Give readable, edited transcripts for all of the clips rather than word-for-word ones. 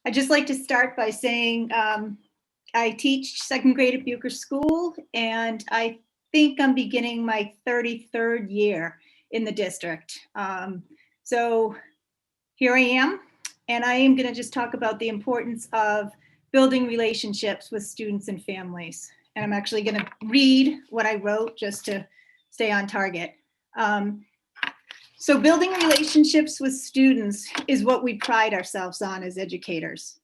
I'd just like to start by saying I teach second grade at Bucher School, and I think I'm beginning my 33rd year in the district. So here I am, and I am going to just talk about the importance of building relationships with students and families. And I'm actually going to read what I wrote just to stay on target. So building relationships with students is what we pride ourselves on as educators.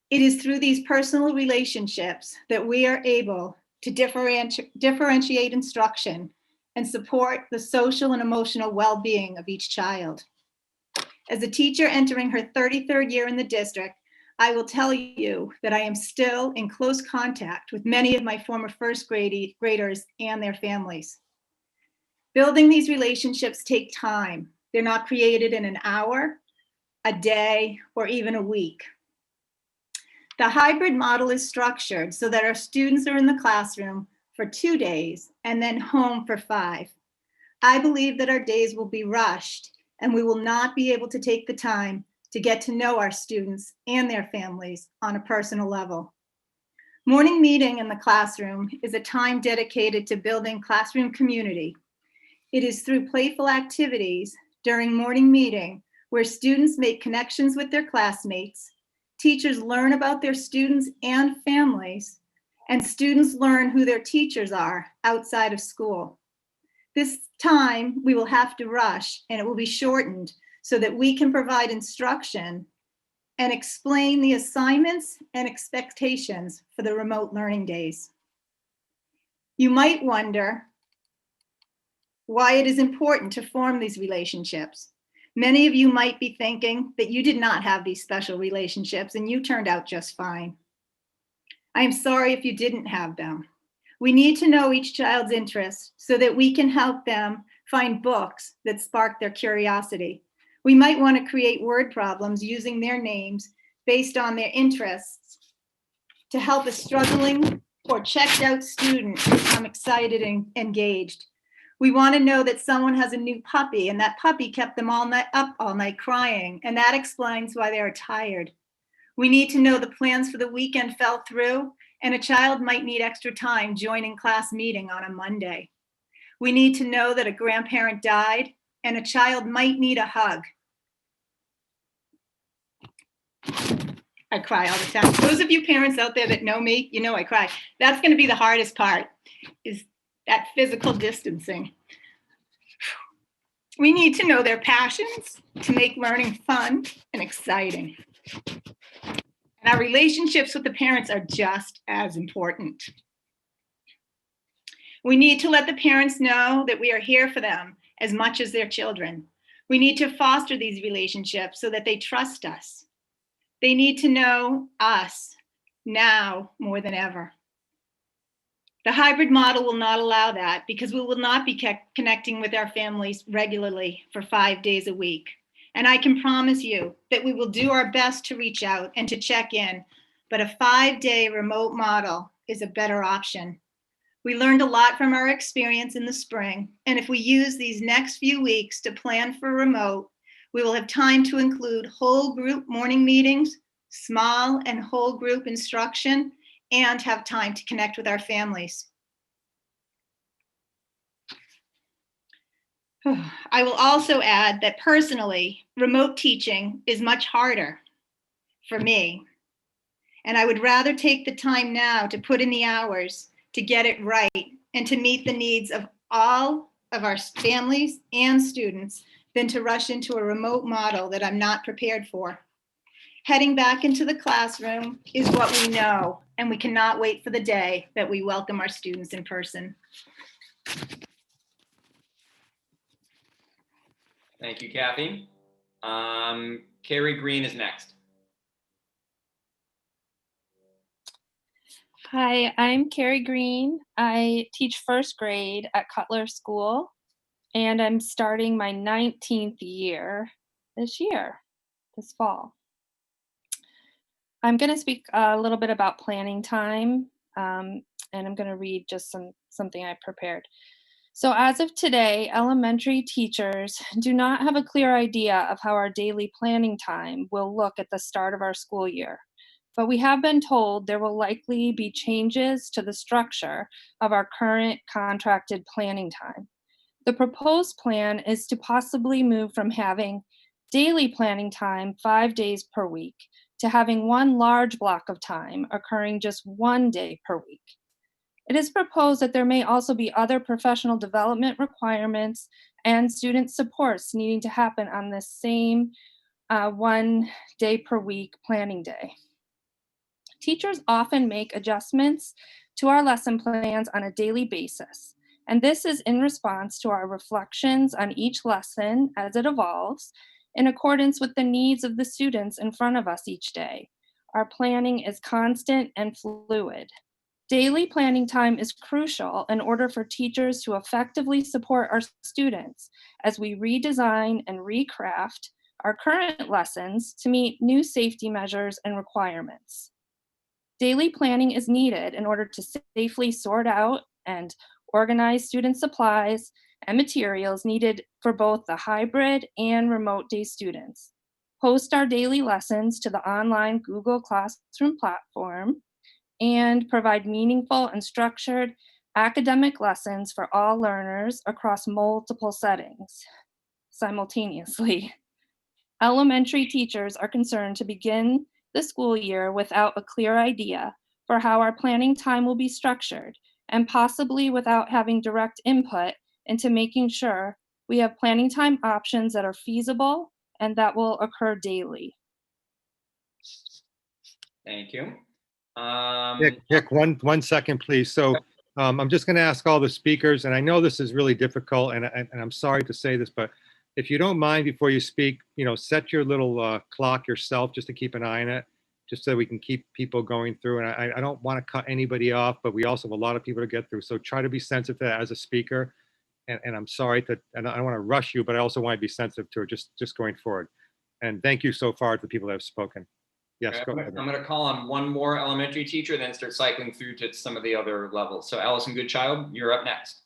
It is through these personal relationships that we are able to differentiate instruction and support the social and emotional well-being of each child. As a teacher entering her 33rd year in the district, I will tell you that I am still in close contact with many of my former first graders and their families. Building these relationships take time. They're not created in an hour, a day, or even a week. The hybrid model is structured so that our students are in the classroom for 2 days and then home for 5. I believe that our days will be rushed and we will not be able to take the time to get to know our students and their families on a personal level. Morning meeting in the classroom is a time dedicated to building classroom community. It is through playful activities during morning meeting where students make connections with their classmates, teachers learn about their students and families, and students learn who their teachers are outside of school. This time we will have to rush and it will be shortened so that we can provide instruction and explain the assignments and expectations for the remote learning days. You might wonder why it is important to form these relationships. Many of you might be thinking that you did not have these special relationships and you turned out just fine. I am sorry if you didn't have them. We need to know each child's interests so that we can help them find books that spark their curiosity. We might want to create word problems using their names based on their interests to help a struggling or checked out student become excited and engaged. We want to know that someone has a new puppy and that puppy kept them up all night crying, and that explains why they are tired. We need to know the plans for the weekend fell through and a child might need extra time joining class meeting on a Monday. We need to know that a grandparent died and a child might need a hug. I cry all the time. Those of you parents out there that know me, you know I cry. That's going to be the hardest part, is that physical distancing. We need to know their passions to make learning fun and exciting. And our relationships with the parents are just as important. We need to let the parents know that we are here for them as much as their children. We need to foster these relationships so that they trust us. They need to know us now more than ever. The hybrid model will not allow that because we will not be connecting with our families regularly for 5 days a week. And I can promise you that we will do our best to reach out and to check in, but a 5-day remote model is a better option. We learned a lot from our experience in the spring, and if we use these next few weeks to plan for remote, we will have time to include whole group morning meetings, small and whole group instruction, and have time to connect with our families. I will also add that personally, remote teaching is much harder for me. And I would rather take the time now to put in the hours to get it right and to meet the needs of all of our families and students than to rush into a remote model that I'm not prepared for. Heading back into the classroom is what we know, and we cannot wait for the day that we welcome our students in person. Thank you, Kathy. Carrie Green is next. Hi, I'm Carrie Green. I teach first grade at Cutler School, and I'm starting my 19th year this fall. I'm going to speak a little bit about planning time, and I'm going to read just something I prepared. So as of today, elementary teachers do not have a clear idea of how our daily planning time will look at the start of our school year. But we have been told there will likely be changes to the structure of our current contracted planning time. The proposed plan is to possibly move from having daily planning time 5 days per week to having one large block of time occurring just 1 day per week. It is proposed that there may also be other professional development requirements and student supports needing to happen on this same 1 day per week planning day. Teachers often make adjustments to our lesson plans on a daily basis, and this is in response to our reflections on each lesson as it evolves in accordance with the needs of the students in front of us each day. Our planning is constant and fluid. Daily planning time is crucial in order for teachers to effectively support our students as we redesign and recraft our current lessons to meet new safety measures and requirements. Daily planning is needed in order to safely sort out and organize student supplies and materials needed for both the hybrid and remote day students, host our daily lessons to the online Google Classroom platform, and provide meaningful and structured academic lessons for all learners across multiple settings simultaneously. Elementary teachers are concerned to begin the school year without a clear idea for how our planning time will be structured, and possibly without having direct input into making sure we have planning time options that are feasible and that will occur daily. Thank you. Nick, one second, please. So I'm just going to ask all the speakers, and I know this is really difficult, and I'm sorry to say this, but if you don't mind, before you speak, set your little clock yourself just to keep an eye on it, just so we can keep people going through. And I don't want to cut anybody off, but we also have a lot of people to get through. So try to be sensitive to that as a speaker. And I'm sorry and I don't want to rush you, but I also want to be sensitive to it just going forward. And thank you so far to the people that have spoken. Yes, go ahead. I'm going to call on one more elementary teacher, then start cycling through to some of the other levels. So Allison Goodchild, you're up next.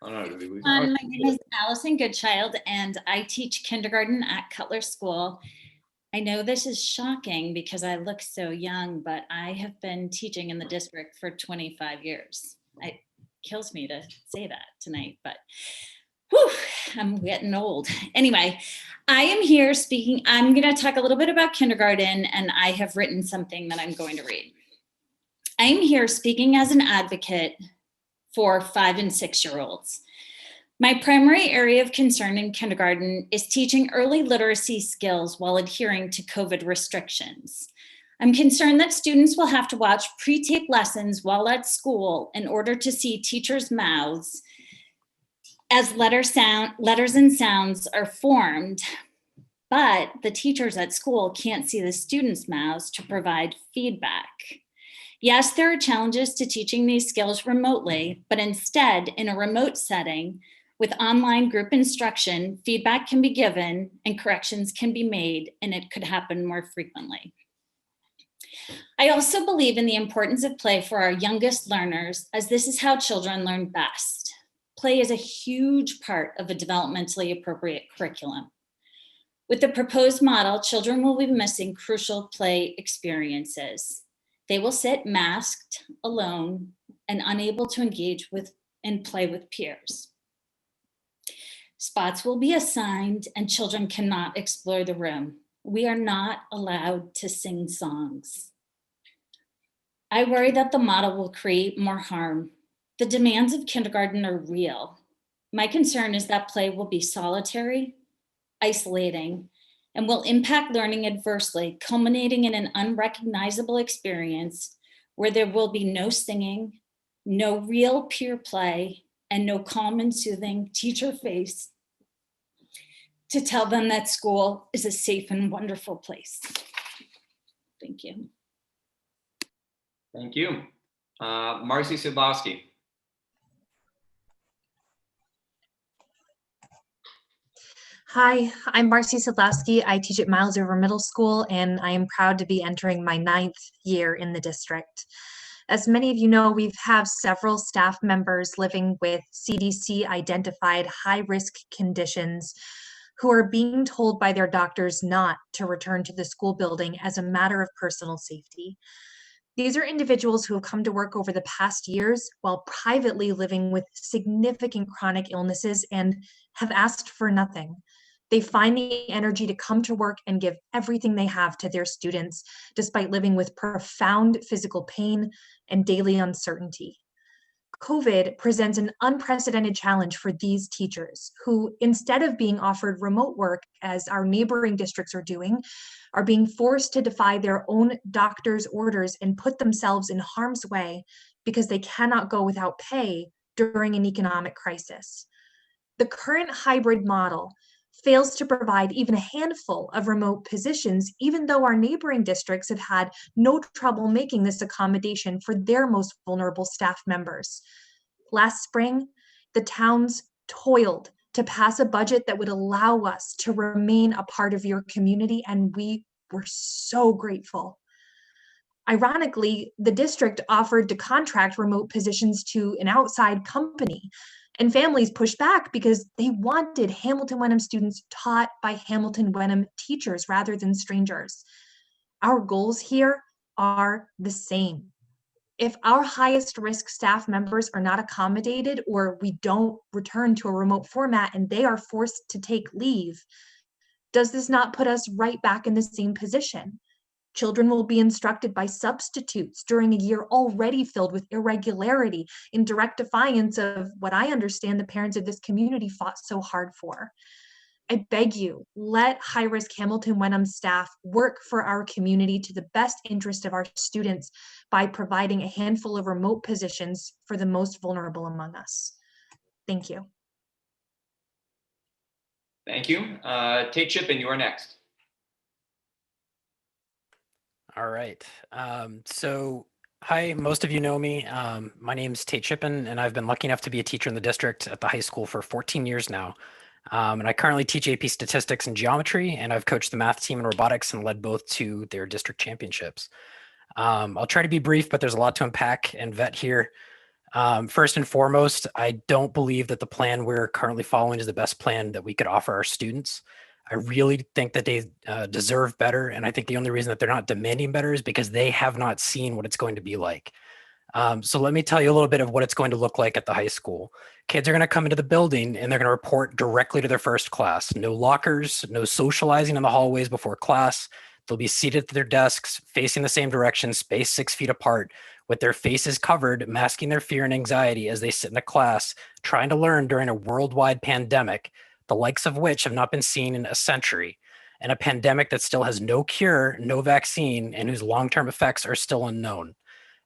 Oh, no, did we lose her? My name is Allison Goodchild, and I teach kindergarten at Cutler School. I know this is shocking because I look so young, but I have been teaching in the district for 25 years. It kills me to say that tonight, but whew, I'm getting old. Anyway, I am here speaking. I'm going to talk a little bit about kindergarten, and I have written something that I'm going to read. I'm here speaking as an advocate for 5 and 6-year-olds. My primary area of concern in kindergarten is teaching early literacy skills while adhering to COVID restrictions. I'm concerned that students will have to watch pre-taped lessons while at school in order to see teachers' mouths as letters and sounds are formed, but the teachers at school can't see the students' mouths to provide feedback. Yes, there are challenges to teaching these skills remotely, but instead, in a remote setting, with online group instruction, feedback can be given and corrections can be made, and it could happen more frequently. I also believe in the importance of play for our youngest learners, as this is how children learn best. Play is a huge part of a developmentally appropriate curriculum. With the proposed model, children will be missing crucial play experiences. They will sit masked, alone, and unable to engage with and play with peers. Spots will be assigned and children cannot explore the room. We are not allowed to sing songs. I worry that the model will create more harm. The demands of kindergarten are real. My concern is that play will be solitary, isolating, and will impact learning adversely, culminating in an unrecognizable experience where there will be no singing, no real peer play, and no calm and soothing teacher face to tell them that school is a safe and wonderful place. Thank you. Thank you. Marcy Sidlowski. Hi, I'm Marcy Sidlowski. I teach at Miles River Middle School, and I am proud to be entering my 9th year in the district. As many of you know, we have several staff members living with CDC identified high-risk conditions who are being told by their doctors not to return to the school building as a matter of personal safety. These are individuals who have come to work over the past years while privately living with significant chronic illnesses and have asked for nothing. They find the energy to come to work and give everything they have to their students, despite living with profound physical pain and daily uncertainty. COVID presents an unprecedented challenge for these teachers who, instead of being offered remote work as our neighboring districts are doing, are being forced to defy their own doctor's orders and put themselves in harm's way because they cannot go without pay during an economic crisis. The current hybrid model fails to provide even a handful of remote positions, even though our neighboring districts have had no trouble making this accommodation for their most vulnerable staff members. Last spring, the towns toiled to pass a budget that would allow us to remain a part of your community, and we were so grateful. Ironically, the district offered to contract remote positions to an outside company, and families pushed back because they wanted Hamilton Wenham students taught by Hamilton Wenham teachers rather than strangers. Our goals here are the same. If our highest risk staff members are not accommodated or we don't return to a remote format and they are forced to take leave, does this not put us right back in the same position? Children will be instructed by substitutes during a year already filled with irregularity, in direct defiance of what I understand the parents of this community fought so hard for. I beg you, let high-risk Hamilton Wenham staff work for our community to the best interest of our students by providing a handful of remote positions for the most vulnerable among us. Thank you. Thank you. Tate Shippen, you are next. All right. Hi, most of you know me. My name's Tate Shippen, and I've been lucky enough to be a teacher in the district at the high school for 14 years now. And I currently teach AP statistics and geometry, and I've coached the math team and robotics and led both to their district championships. I'll try to be brief, but there's a lot to unpack and vet here. First and foremost, I don't believe that the plan we're currently following is the best plan that we could offer our students. I really think that they deserve better. And I think the only reason that they're not demanding better is because they have not seen what it's going to be like. So let me tell you a little bit of what it's going to look like at the high school. Kids are going to come into the building and they're going to report directly to their first class. No lockers, no socializing in the hallways before class. They'll be seated at their desks, facing the same direction, spaced 6 feet apart, with their faces covered, masking their fear and anxiety as they sit in a class, trying to learn during a worldwide pandemic, the likes of which have not been seen in a century, and a pandemic that still has no cure, no vaccine, and whose long-term effects are still unknown.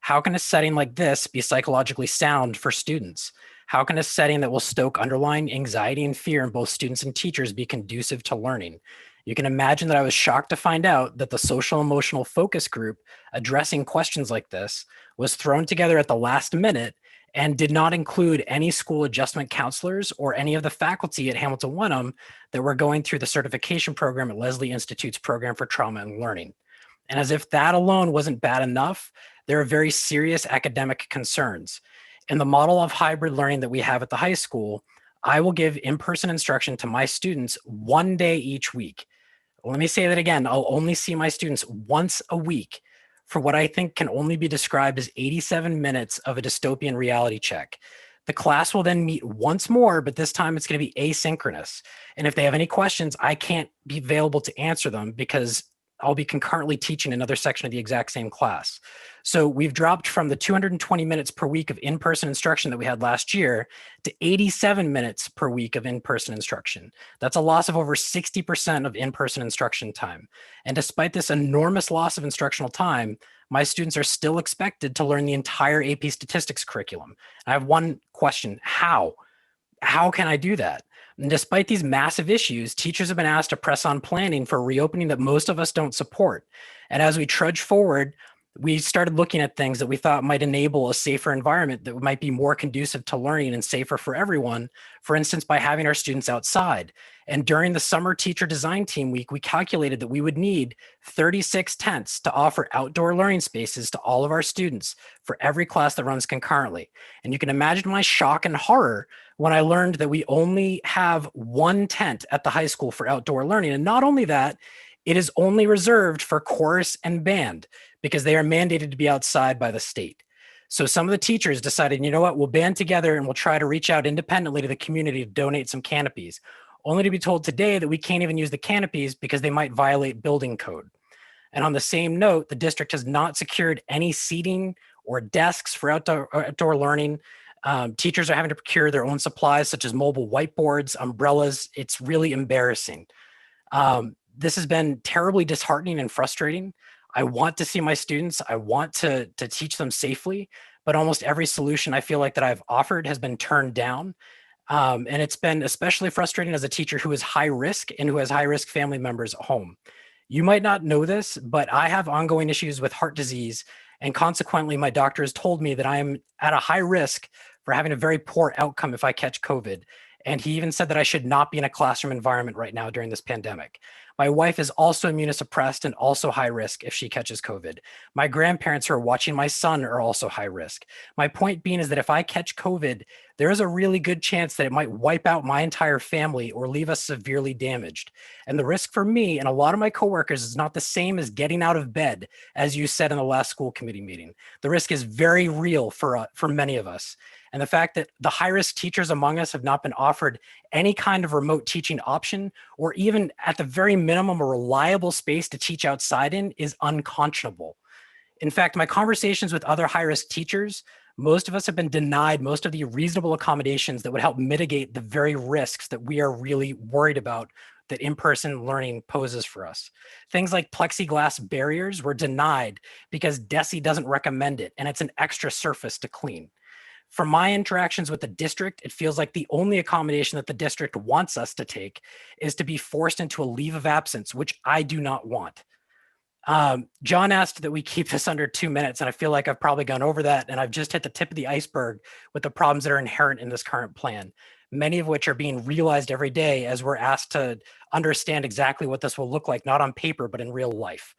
How can a setting like this be psychologically sound for students? How can a setting that will stoke underlying anxiety and fear in both students and teachers be conducive to learning? You can imagine that I was shocked to find out that the social emotional focus group addressing questions like this was thrown together at the last minute and did not include any school adjustment counselors or any of the faculty at Hamilton Wenham that were going through the certification program at Leslie Institute's Program for Trauma and Learning. And as if that alone wasn't bad enough, there are very serious academic concerns. In the model of hybrid learning that we have at the high school, I will give in-person instruction to my students 1 day each week. Let me say that again, I'll only see my students once a week for what I think can only be described as 87 minutes of a dystopian reality check. The class will then meet once more, but this time it's going to be asynchronous. And if they have any questions, I can't be available to answer them because I'll be concurrently teaching another section of the exact same class. So we've dropped from the 220 minutes per week of in-person instruction that we had last year to 87 minutes per week of in-person instruction. That's a loss of over 60% of in-person instruction time. And despite this enormous loss of instructional time, my students are still expected to learn the entire AP statistics curriculum. I have one question: how? How can I do that? And despite these massive issues, teachers have been asked to press on planning for reopening that most of us don't support. And as we trudge forward, we started looking at things that we thought might enable a safer environment that might be more conducive to learning and safer for everyone. For instance, by having our students outside. And during the summer teacher design team week, we calculated that we would need 36 tents to offer outdoor learning spaces to all of our students for every class that runs concurrently. And you can imagine my shock and horror when I learned that we only have one tent at the high school for outdoor learning. And not only that, it is only reserved for chorus and band because they are mandated to be outside by the state. So some of the teachers decided, you know what, we'll band together and we'll try to reach out independently to the community to donate some canopies, only to be told today that we can't even use the canopies because they might violate building code. And on the same note, the district has not secured any seating or desks for outdoor learning. Teachers are having to procure their own supplies, such as mobile whiteboards, umbrellas. It's really embarrassing. This has been terribly disheartening and frustrating. I want to see my students. I want to teach them safely, but almost every solution I feel like that I've offered has been turned down. And it's been especially frustrating as a teacher who is high risk and who has high risk family members at home. You might not know this, but I have ongoing issues with heart disease. And consequently, my doctor has told me that I am at a high risk for having a very poor outcome if I catch COVID. And he even said that I should not be in a classroom environment right now during this pandemic. My wife is also immunosuppressed and also high risk if she catches COVID. My grandparents who are watching my son are also high risk. My point being is that if I catch COVID, there is a really good chance that it might wipe out my entire family or leave us severely damaged. And the risk for me and a lot of my coworkers is not the same as getting out of bed, as you said in the last school committee meeting. The risk is very real for many of us. And the fact that the high-risk teachers among us have not been offered any kind of remote teaching option, or even at the very minimum, a reliable space to teach outside in, is unconscionable. In fact, my conversations with other high-risk teachers, most of us have been denied most of the reasonable accommodations that would help mitigate the very risks that we are really worried about that in-person learning poses for us. Things like plexiglass barriers were denied because DESE doesn't recommend it, and it's an extra surface to clean. From my interactions with the district, it feels like the only accommodation that the district wants us to take is to be forced into a leave of absence, which I do not want. John asked that we keep this under 2 minutes, and I feel like I've probably gone over that, and I've just hit the tip of the iceberg with the problems that are inherent in this current plan, many of which are being realized every day as we're asked to understand exactly what this will look like, not on paper, but in real life.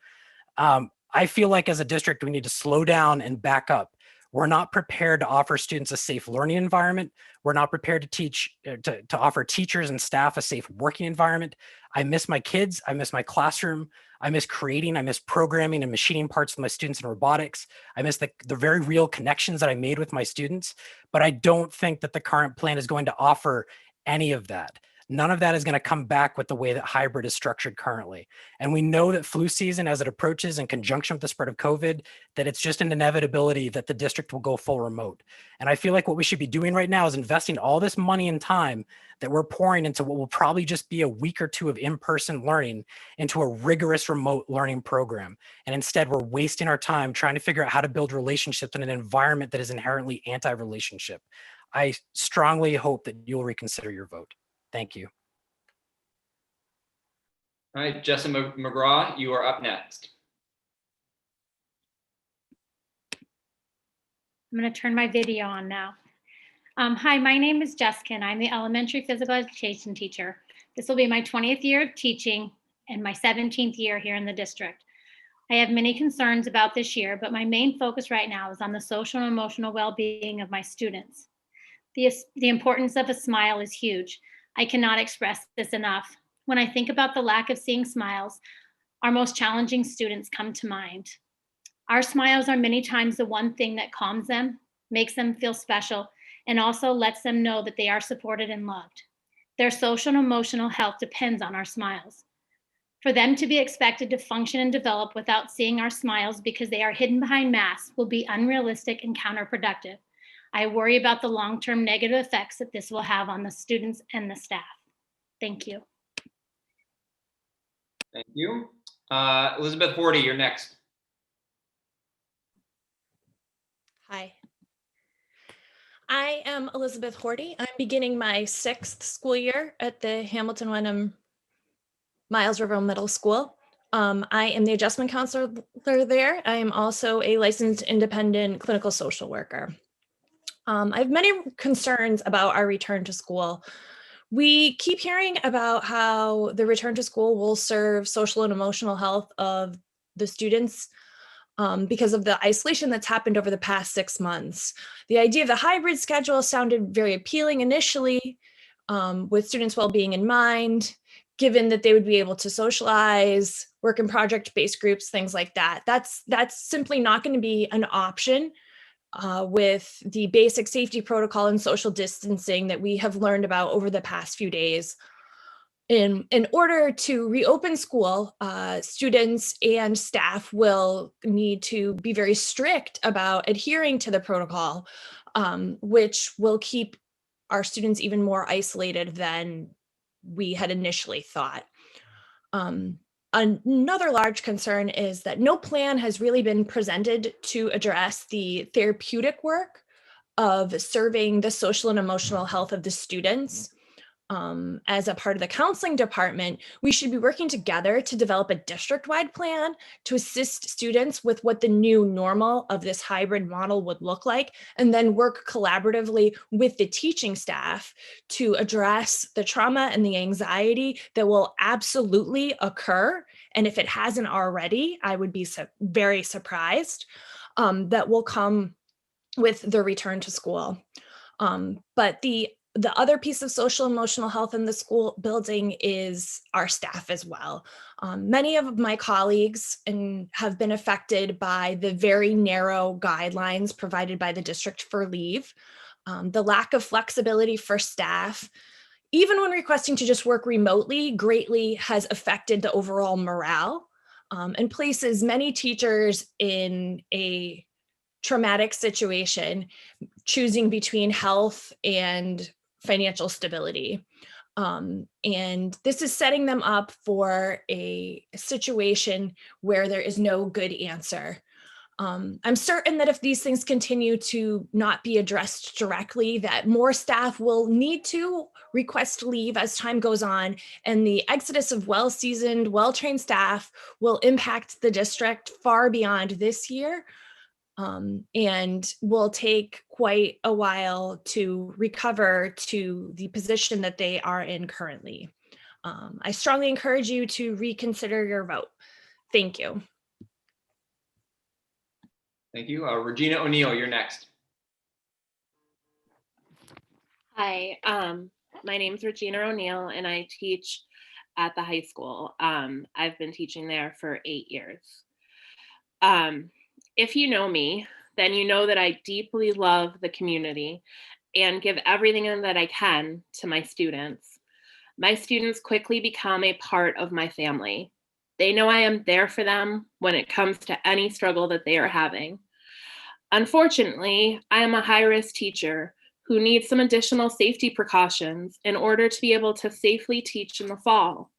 I feel like as a district, we need to slow down and back up. We're not prepared to offer students a safe learning environment. We're not prepared to to offer teachers and staff a safe working environment. I miss my kids. I miss my classroom. I miss creating. I miss programming and machining parts with my students in robotics. I miss the very real connections that I made with my students. But I don't think that the current plan is going to offer any of that. None of that is going to come back with the way that hybrid is structured currently. And we know that flu season, as it approaches in conjunction with the spread of COVID, that it's just an inevitability that the district will go full remote. And I feel like what we should be doing right now is investing all this money and time that we're pouring into what will probably just be a week or two of in-person learning into a rigorous remote learning program. And instead, we're wasting our time trying to figure out how to build relationships in an environment that is inherently anti-relationship. I strongly hope that you'll reconsider your vote. Thank you. All right, Jessica McGraw, you are up next. I'm going to turn my video on now. Hi, my name is Jessica, and I'm the elementary physical education teacher. This will be my 20th year of teaching and my 17th year here in the district. I have many concerns about this year, but my main focus right now is on the social and emotional well-being of my students. The importance of a smile is huge. I cannot express this enough. When I think about the lack of seeing smiles, our most challenging students come to mind. Our smiles are many times the one thing that calms them, makes them feel special, and also lets them know that they are supported and loved. Their social and emotional health depends on our smiles. For them to be expected to function and develop without seeing our smiles because they are hidden behind masks will be unrealistic and counterproductive. I worry about the long-term negative effects that this will have on the students and the staff. Thank you. Thank you. Elizabeth Horty, you're next. Hi. I am Elizabeth Horty. I'm beginning my 6th school year at the Hamilton Wenham Miles River Middle School. I am the adjustment counselor there. I am also a licensed independent clinical social worker. I have many concerns about our return to school. We keep hearing about how the return to school will serve social and emotional health of the students because of the isolation that's happened over the past 6 months. The idea of the hybrid schedule sounded very appealing initially, with students' well-being in mind, given that they would be able to socialize, work in project-based groups, things like that. That's simply not going to be an option with the basic safety protocol and social distancing that we have learned about over the past few days. In order to reopen school, students and staff will need to be very strict about adhering to the protocol, which will keep our students even more isolated than we had initially thought. Another large concern is that no plan has really been presented to address the therapeutic work of serving the social and emotional health of the students. As a part of the counseling department, we should be working together to develop a district-wide plan to assist students with what the new normal of this hybrid model would look like, and then work collaboratively with the teaching staff to address the trauma and the anxiety that will absolutely occur. And if it hasn't already, I would be very surprised that will come with the return to school. But the other piece of social emotional health in the school building is our staff as well. Many of my colleagues have been affected by the very narrow guidelines provided by the district for leave. The lack of flexibility for staff, even when requesting to just work remotely, greatly has affected the overall morale and places many teachers in a traumatic situation, choosing between health and financial stability. And this is setting them up for a situation where there is no good answer. I'm certain that if these things continue to not be addressed directly, that more staff will need to request leave as time goes on, and the exodus of well-seasoned, well-trained staff will impact the district far beyond this year. And will take quite a while to recover to the position that they are in currently. I strongly encourage you to reconsider your vote. Thank you. Thank you. Regina O'Neill, you're next. Hi, my name is Regina O'Neill and I teach at the high school. I've been teaching there for 8 years. If you know me, then you know that I deeply love the community and give everything that I can to my students. My students quickly become a part of my family. They know I am there for them when it comes to any struggle that they are having. Unfortunately, I am a high-risk teacher who needs some additional safety precautions in order to be able to safely teach in the fall.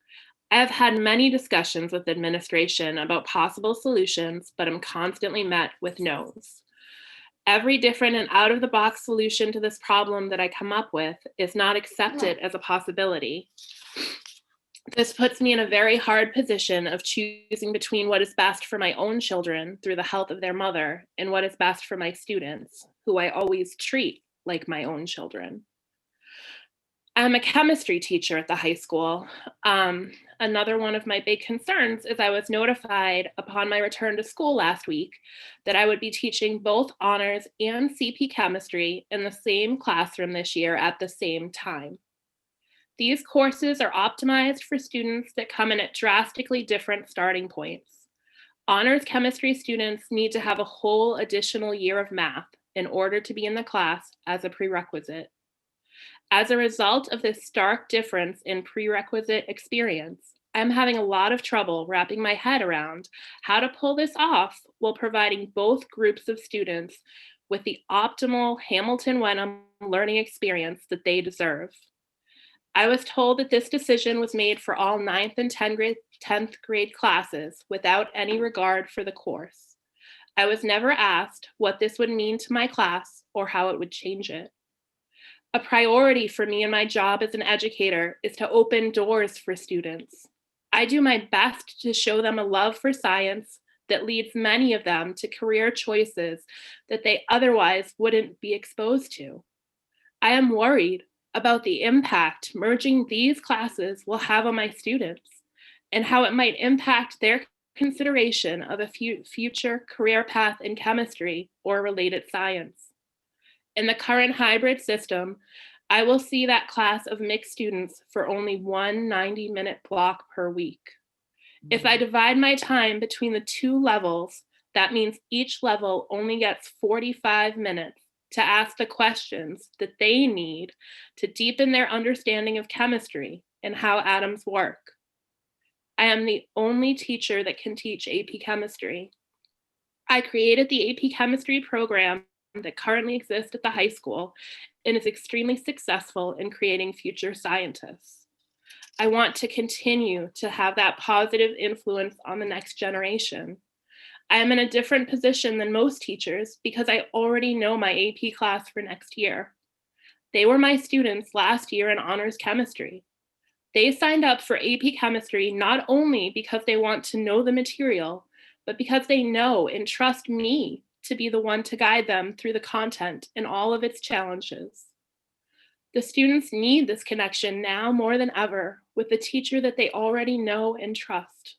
I have had many discussions with administration about possible solutions, but I'm constantly met with no's. Every different and out-of-the-box solution to this problem that I come up with is not accepted as a possibility. This puts me in a very hard position of choosing between what is best for my own children through the health of their mother and what is best for my students, who I always treat like my own children. I'm a chemistry teacher at the high school. Another one of my big concerns is I was notified upon my return to school last week that I would be teaching both honors and CP chemistry in the same classroom this year at the same time. These courses are optimized for students that come in at drastically different starting points. Honors chemistry students need to have a whole additional year of math in order to be in the class as a prerequisite. As a result of this stark difference in prerequisite experience, I'm having a lot of trouble wrapping my head around how to pull this off while providing both groups of students with the optimal Hamilton-Wenham learning experience that they deserve. I was told that this decision was made for all 9th and 10th grade classes without any regard for the course. I was never asked what this would mean to my class or how it would change it. A priority for me in my job as an educator is to open doors for students. I do my best to show them a love for science that leads many of them to career choices that they otherwise wouldn't be exposed to. I am worried about the impact merging these classes will have on my students and how it might impact their consideration of a future career path in chemistry or related science. In the current hybrid system, I will see that class of mixed students for only one 90-minute block per week. If I divide my time between the two levels, that means each level only gets 45 minutes to ask the questions that they need to deepen their understanding of chemistry and how atoms work. I am the only teacher that can teach AP Chemistry. I created the AP Chemistry program that currently exists at the high school and is extremely successful in creating future scientists. I want to continue to have that positive influence on the next generation. I am in a different position than most teachers because I already know my AP class for next year. They were my students last year in honors chemistry. They signed up for AP Chemistry not only because they want to know the material, but because they know and trust me to be the one to guide them through the content and all of its challenges. The students need this connection now more than ever with the teacher that they already know and trust.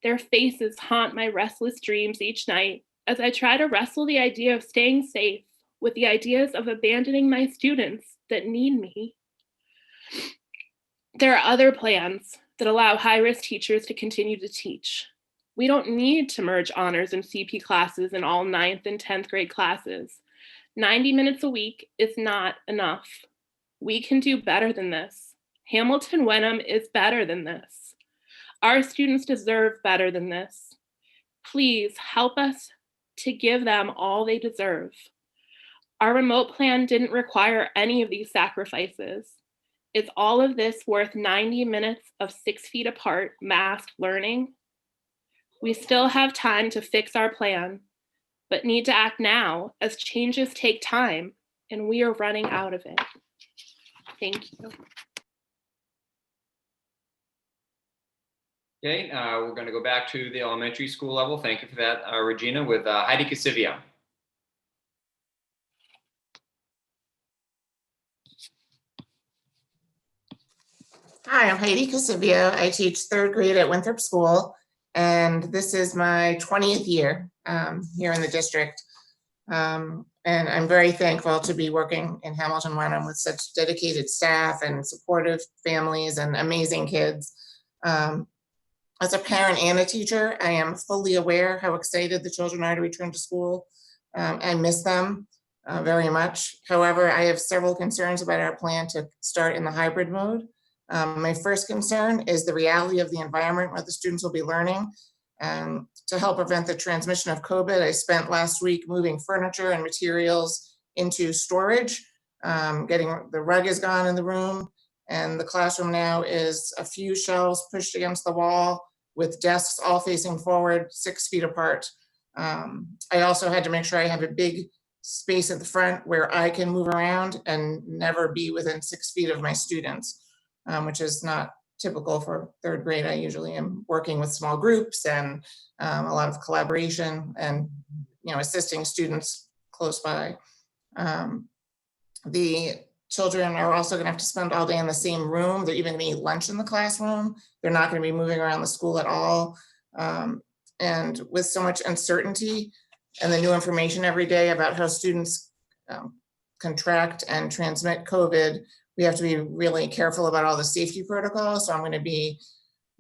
Their faces haunt my restless dreams each night as I try to wrestle the idea of staying safe with the ideas of abandoning my students that need me. There are other plans that allow high-risk teachers to continue to teach. We don't need to merge honors and CP classes in all 9th and 10th grade classes. 90 minutes a week is not enough. We can do better than this. Hamilton Wenham is better than this. Our students deserve better than this. Please help us to give them all they deserve. Our remote plan didn't require any of these sacrifices. Is all of this worth 90 minutes of 6 feet apart masked learning? We still have time to fix our plan, but need to act now as changes take time and we are running out of it. Thank you. Okay, we're going to go back to the elementary school level. Thank you for that, Regina, with Heidi Casivia. Hi, I'm Heidi Casivia. I teach 3rd grade at Winthrop School, and this is my 20th year here in the district. And I'm very thankful to be working in Hamilton Wenham with such dedicated staff and supportive families and amazing kids. As a parent and a teacher, I am fully aware how excited the children are to return to school. I miss them very much. However, I have several concerns about our plan to start in the hybrid mode. My first concern is the reality of the environment where the students will be learning. To help prevent the transmission of COVID, I spent last week moving furniture and materials into storage. The rug is gone in the room, and the classroom now is a few shelves pushed against the wall with desks all facing forward 6 feet apart. I also had to make sure I have a big space at the front where I can move around and never be within 6 feet of my students, which is not typical for 3rd grade. I usually am working with small groups and a lot of collaboration and assisting students close by. The children are also going to have to spend all day in the same room. They're even going to eat lunch in the classroom. They're not going to be moving around the school at all. And with so much uncertainty and the new information every day about how students contract and transmit COVID, we have to be really careful about all the safety protocols. So I'm going to be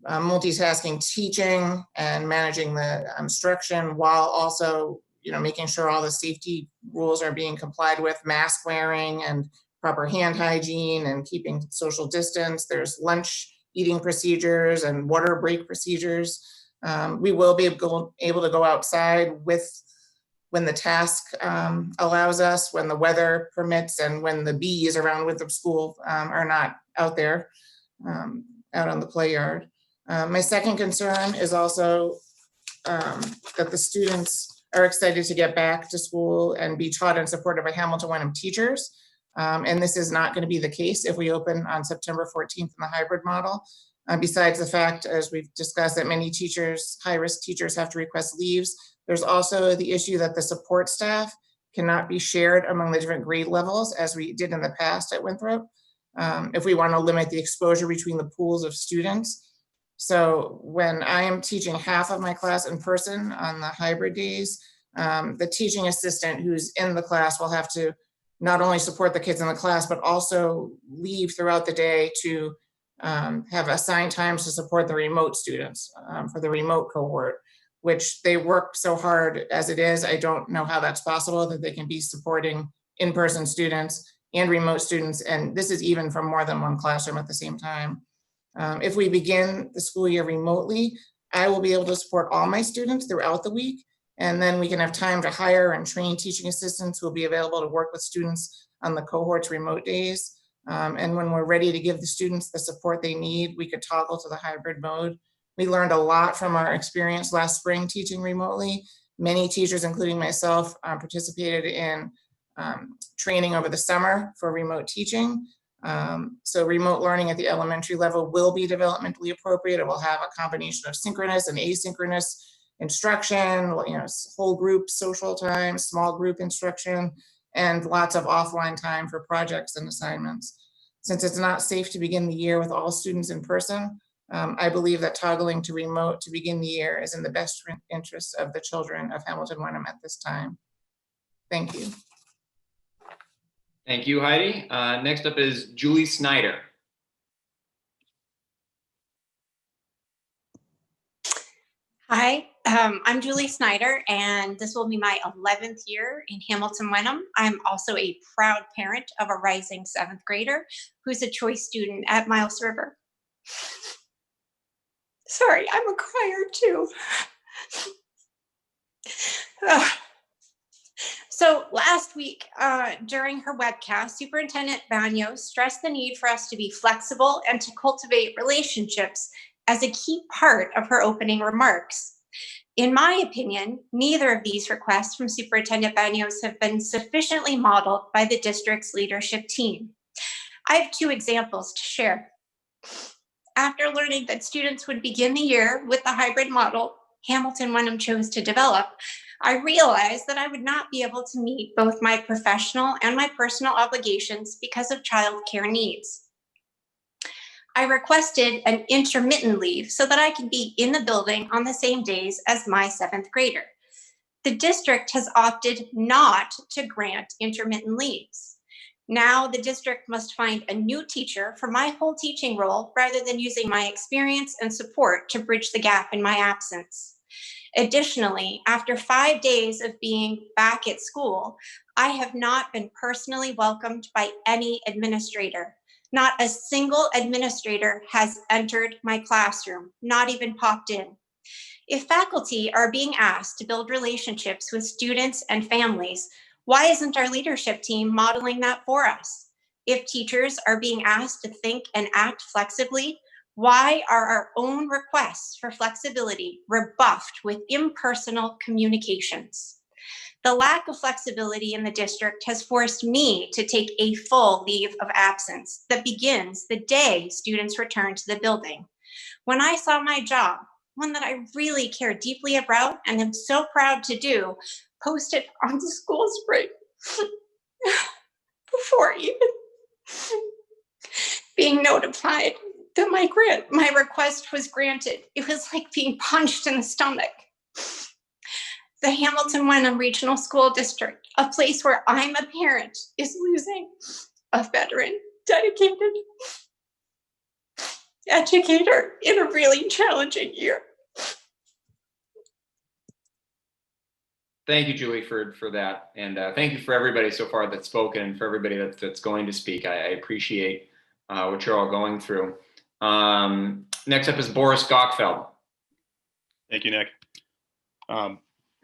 multitasking teaching and managing the instruction while also, making sure all the safety rules are being complied with, mask wearing and proper hand hygiene and keeping social distance. There's lunch eating procedures and water break procedures. We will be able to go outside when the task allows us, when the weather permits, and when the bees around Winthrop School are not out there, out on the play yard. My second concern is also that the students are excited to get back to school and be taught and supported by Hamilton Wenham teachers. And this is not going to be the case if we open on September 14th in the hybrid model. Besides the fact, as we've discussed, that many teachers, high-risk teachers, have to request leaves, there's also the issue that the support staff cannot be shared among the different grade levels as we did in the past at Winthrop, if we want to limit the exposure between the pools of students. So when I am teaching half of my class in person on the hybrid days, the teaching assistant who's in the class will have to not only support the kids in the class, but also leave throughout the day to have assigned times to support the remote students for the remote cohort, which they work so hard as it is. I don't know how that's possible that they can be supporting in-person students and remote students. And this is even from more than one classroom at the same time. If we begin the school year remotely, I will be able to support all my students throughout the week. And then we can have time to hire and train teaching assistants who will be available to work with students on the cohort's remote days. And when we're ready to give the students the support they need, we could toggle to the hybrid mode. We learned a lot from our experience last spring teaching remotely. Many teachers, including myself, participated in training over the summer for remote teaching. So remote learning at the elementary level will be developmentally appropriate. It will have a combination of synchronous and asynchronous instruction, whole group social time, small group instruction, and lots of offline time for projects and assignments. Since it's not safe to begin the year with all students in person, I believe that toggling to remote to begin the year is in the best interest of the children of Hamilton Wenham at this time. Thank you. Thank you, Heidi. Next up is Julie Snyder. Hi, I'm Julie Snyder, and this will be my 11th year in Hamilton Wenham. I'm also a proud parent of a rising 7th grader who's a choice student at Miles River. Sorry, I'm a crier too. So last week, during her webcast, Superintendent Bagno stressed the need for us to be flexible and to cultivate relationships as a key part of her opening remarks. In my opinion, neither of these requests from Superintendent Bagno have been sufficiently modeled by the district's leadership team. I have 2 examples to share. After learning that students would begin the year with the hybrid model Hamilton Wenham chose to develop, I realized that I would not be able to meet both my professional and my personal obligations because of childcare needs. I requested an intermittent leave so that I could be in the building on the same days as my 7th grader. The district has opted not to grant intermittent leaves. Now the district must find a new teacher for my whole teaching role rather than using my experience and support to bridge the gap in my absence. Additionally, after 5 days of being back at school, I have not been personally welcomed by any administrator. Not a single administrator has entered my classroom, not even popped in. If faculty are being asked to build relationships with students and families, why isn't our leadership team modeling that for us? If teachers are being asked to think and act flexibly, why are our own requests for flexibility rebuffed with impersonal communications? The lack of flexibility in the district has forced me to take a full leave of absence that begins the day students return to the building. When I saw my job, one that I really care deeply about and am so proud to do, posted on the school spring before even being notified that my request was granted, it was like being punched in the stomach. The Hamilton Wenham Regional School District, a place where I'm a parent, is losing a veteran, dedicated educator in a really challenging year. Thank you, Julie, for that. And thank you for everybody so far that's spoken and for everybody that's going to speak. I appreciate what you're all going through. Next up is Boris Gockfeld. Thank you, Nick.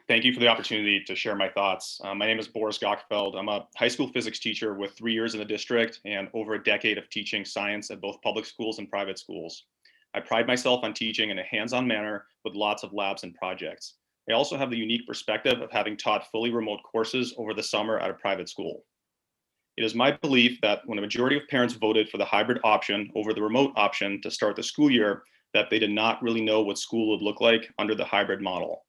Thank you for the opportunity to share my thoughts. My name is Boris Gockfeld. I'm a high school physics teacher with 3 years in the district and over a decade of teaching science at both public schools and private schools. I pride myself on teaching in a hands-on manner with lots of labs and projects. I also have the unique perspective of having taught fully remote courses over the summer at a private school. It is my belief that when a majority of parents voted for the hybrid option over the remote option to start the school year, that they did not really know what school would look like under the hybrid model.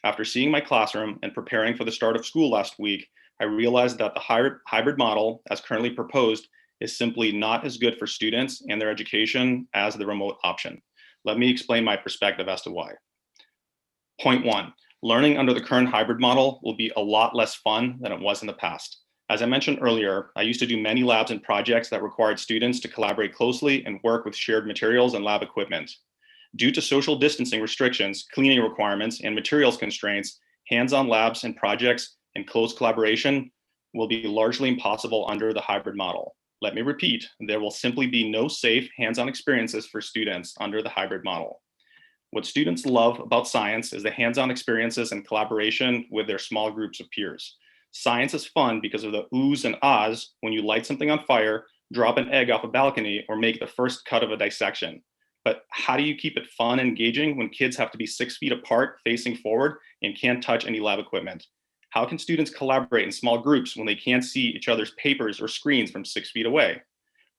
After seeing my classroom and preparing for the start of school last week, I realized that the hybrid model, as currently proposed, is simply not as good for students and their education as the remote option. Let me explain my perspective as to why. Point one, learning under the current hybrid model will be a lot less fun than it was in the past. As I mentioned earlier, I used to do many labs and projects that required students to collaborate closely and work with shared materials and lab equipment. Due to social distancing restrictions, cleaning requirements, and materials constraints, hands-on labs and projects and close collaboration will be largely impossible under the hybrid model. Let me repeat, there will simply be no safe hands-on experiences for students under the hybrid model. What students love about science is the hands-on experiences and collaboration with their small groups of peers. Science is fun because of the oohs and ahs when you light something on fire, drop an egg off a balcony, or make the first cut of a dissection. But how do you keep it fun and engaging when kids have to be 6 feet apart facing forward and can't touch any lab equipment? How can students collaborate in small groups when they can't see each other's papers or screens from 6 feet away?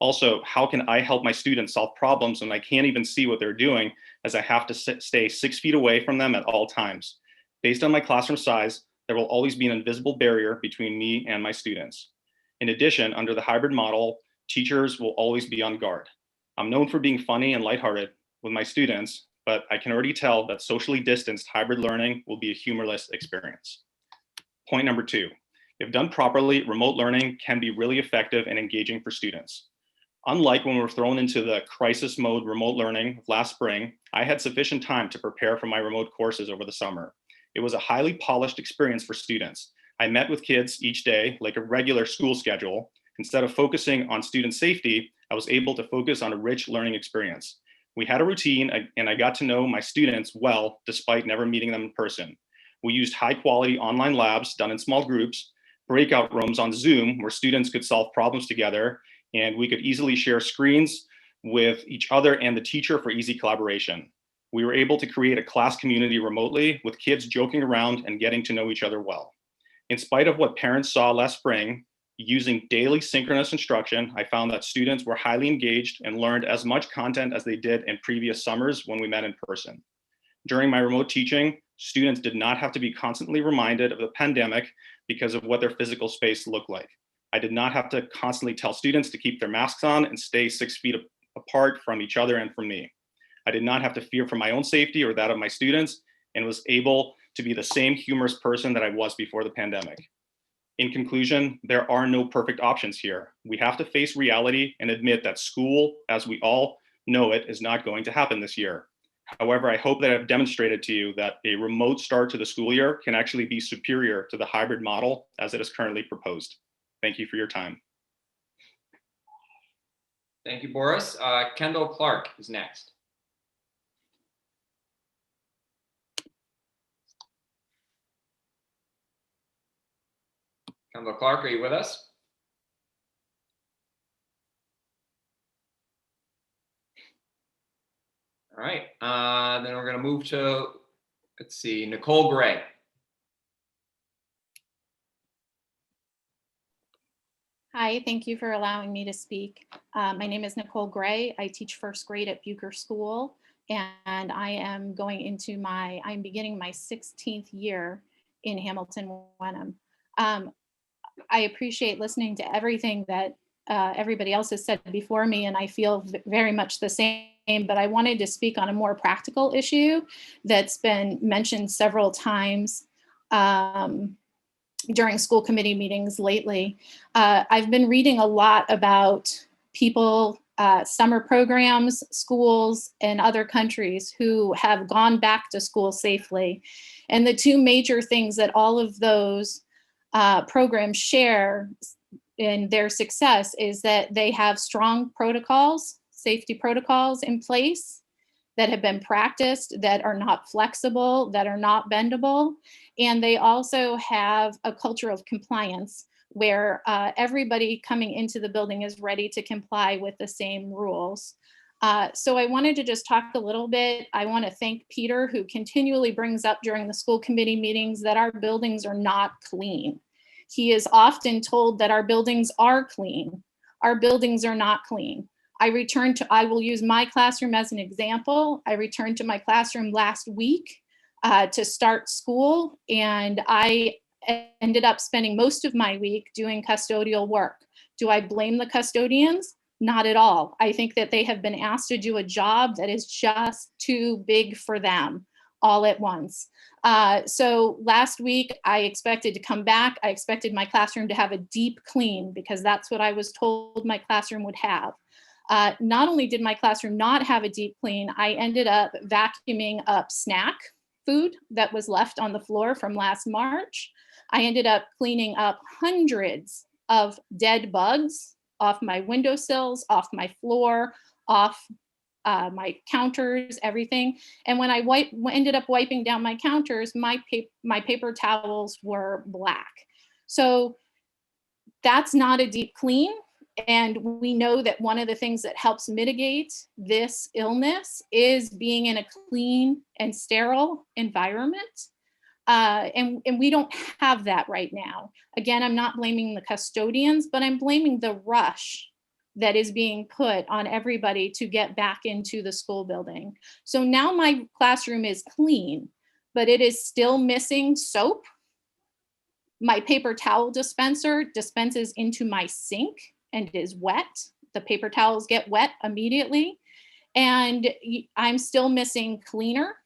Also, how can I help my students solve problems when I can't even see what they're doing as I have to stay 6 feet away from them at all times? Based on my classroom size, there will always be an invisible barrier between me and my students. In addition, under the hybrid model, teachers will always be on guard. I'm known for being funny and lighthearted with my students, but I can already tell that socially distanced hybrid learning will be a humorless experience. Point number two, if done properly, remote learning can be really effective and engaging for students. Unlike when we were thrown into the crisis mode remote learning last spring, I had sufficient time to prepare for my remote courses over the summer. It was a highly polished experience for students. I met with kids each day like a regular school schedule. Instead of focusing on student safety, I was able to focus on a rich learning experience. We had a routine and I got to know my students well despite never meeting them in person. We used high quality online labs done in small groups, breakout rooms on Zoom where students could solve problems together, and we could easily share screens with each other and the teacher for easy collaboration. We were able to create a class community remotely with kids joking around and getting to know each other well. In spite of what parents saw last spring, using daily synchronous instruction, I found that students were highly engaged and learned as much content as they did in previous summers when we met in person. During my remote teaching, students did not have to be constantly reminded of the pandemic because of what their physical space looked like. I did not have to constantly tell students to keep their masks on and stay 6 feet apart from each other and from me. I did not have to fear for my own safety or that of my students, and was able to be the same humorous person that I was before the pandemic. In conclusion, there are no perfect options here. We have to face reality and admit that school, as we all know it, is not going to happen this year. However, I hope that I've demonstrated to you that a remote start to the school year can actually be superior to the hybrid model as it is currently proposed. Thank you for your time. Thank you, Boris. Kendall Clark is next. Kendall Clark, are you with us? All right, then we're going to move to, let's see, Nicole Gray. Hi, thank you for allowing me to speak. My name is Nicole Gray. I teach first grade at Bucher School, and I am I'm beginning my 16th year in Hamilton Wenham. I appreciate listening to everything that everybody else has said before me, and I feel very much the same, but I wanted to speak on a more practical issue that's been mentioned several times during school committee meetings lately. I've been reading a lot about people, summer programs, schools, and other countries who have gone back to school safely. And the two major things that all of those programs share in their success is that they have strong protocols, safety protocols in place that have been practiced, that are not flexible, that are not bendable. And they also have a culture of compliance where everybody coming into the building is ready to comply with the same rules. So I wanted to just talk a little bit. I want to thank Peter, who continually brings up during the school committee meetings that our buildings are not clean. He is often told that our buildings are clean. Our buildings are not clean. I will use my classroom as an example. I returned to my classroom last week to start school, and I ended up spending most of my week doing custodial work. Do I blame the custodians? Not at all. I think that they have been asked to do a job that is just too big for them all at once. So last week I expected to come back. I expected my classroom to have a deep clean because that's what I was told my classroom would have. Not only did my classroom not have a deep clean, I ended up vacuuming up snack food that was left on the floor from last March. I ended up cleaning up hundreds of dead bugs off my windowsills, off my floor, off my counters, everything. And when I ended up wiping down my counters, my paper towels were black. So that's not a deep clean. And we know that one of the things that helps mitigate this illness is being in a clean and sterile environment. And we don't have that right now. Again, I'm not blaming the custodians, but I'm blaming the rush that is being put on everybody to get back into the school building. So now my classroom is clean, but it is still missing soap. My paper towel dispenser dispenses into my sink and is wet. The paper towels get wet immediately. And I'm still missing cleaner.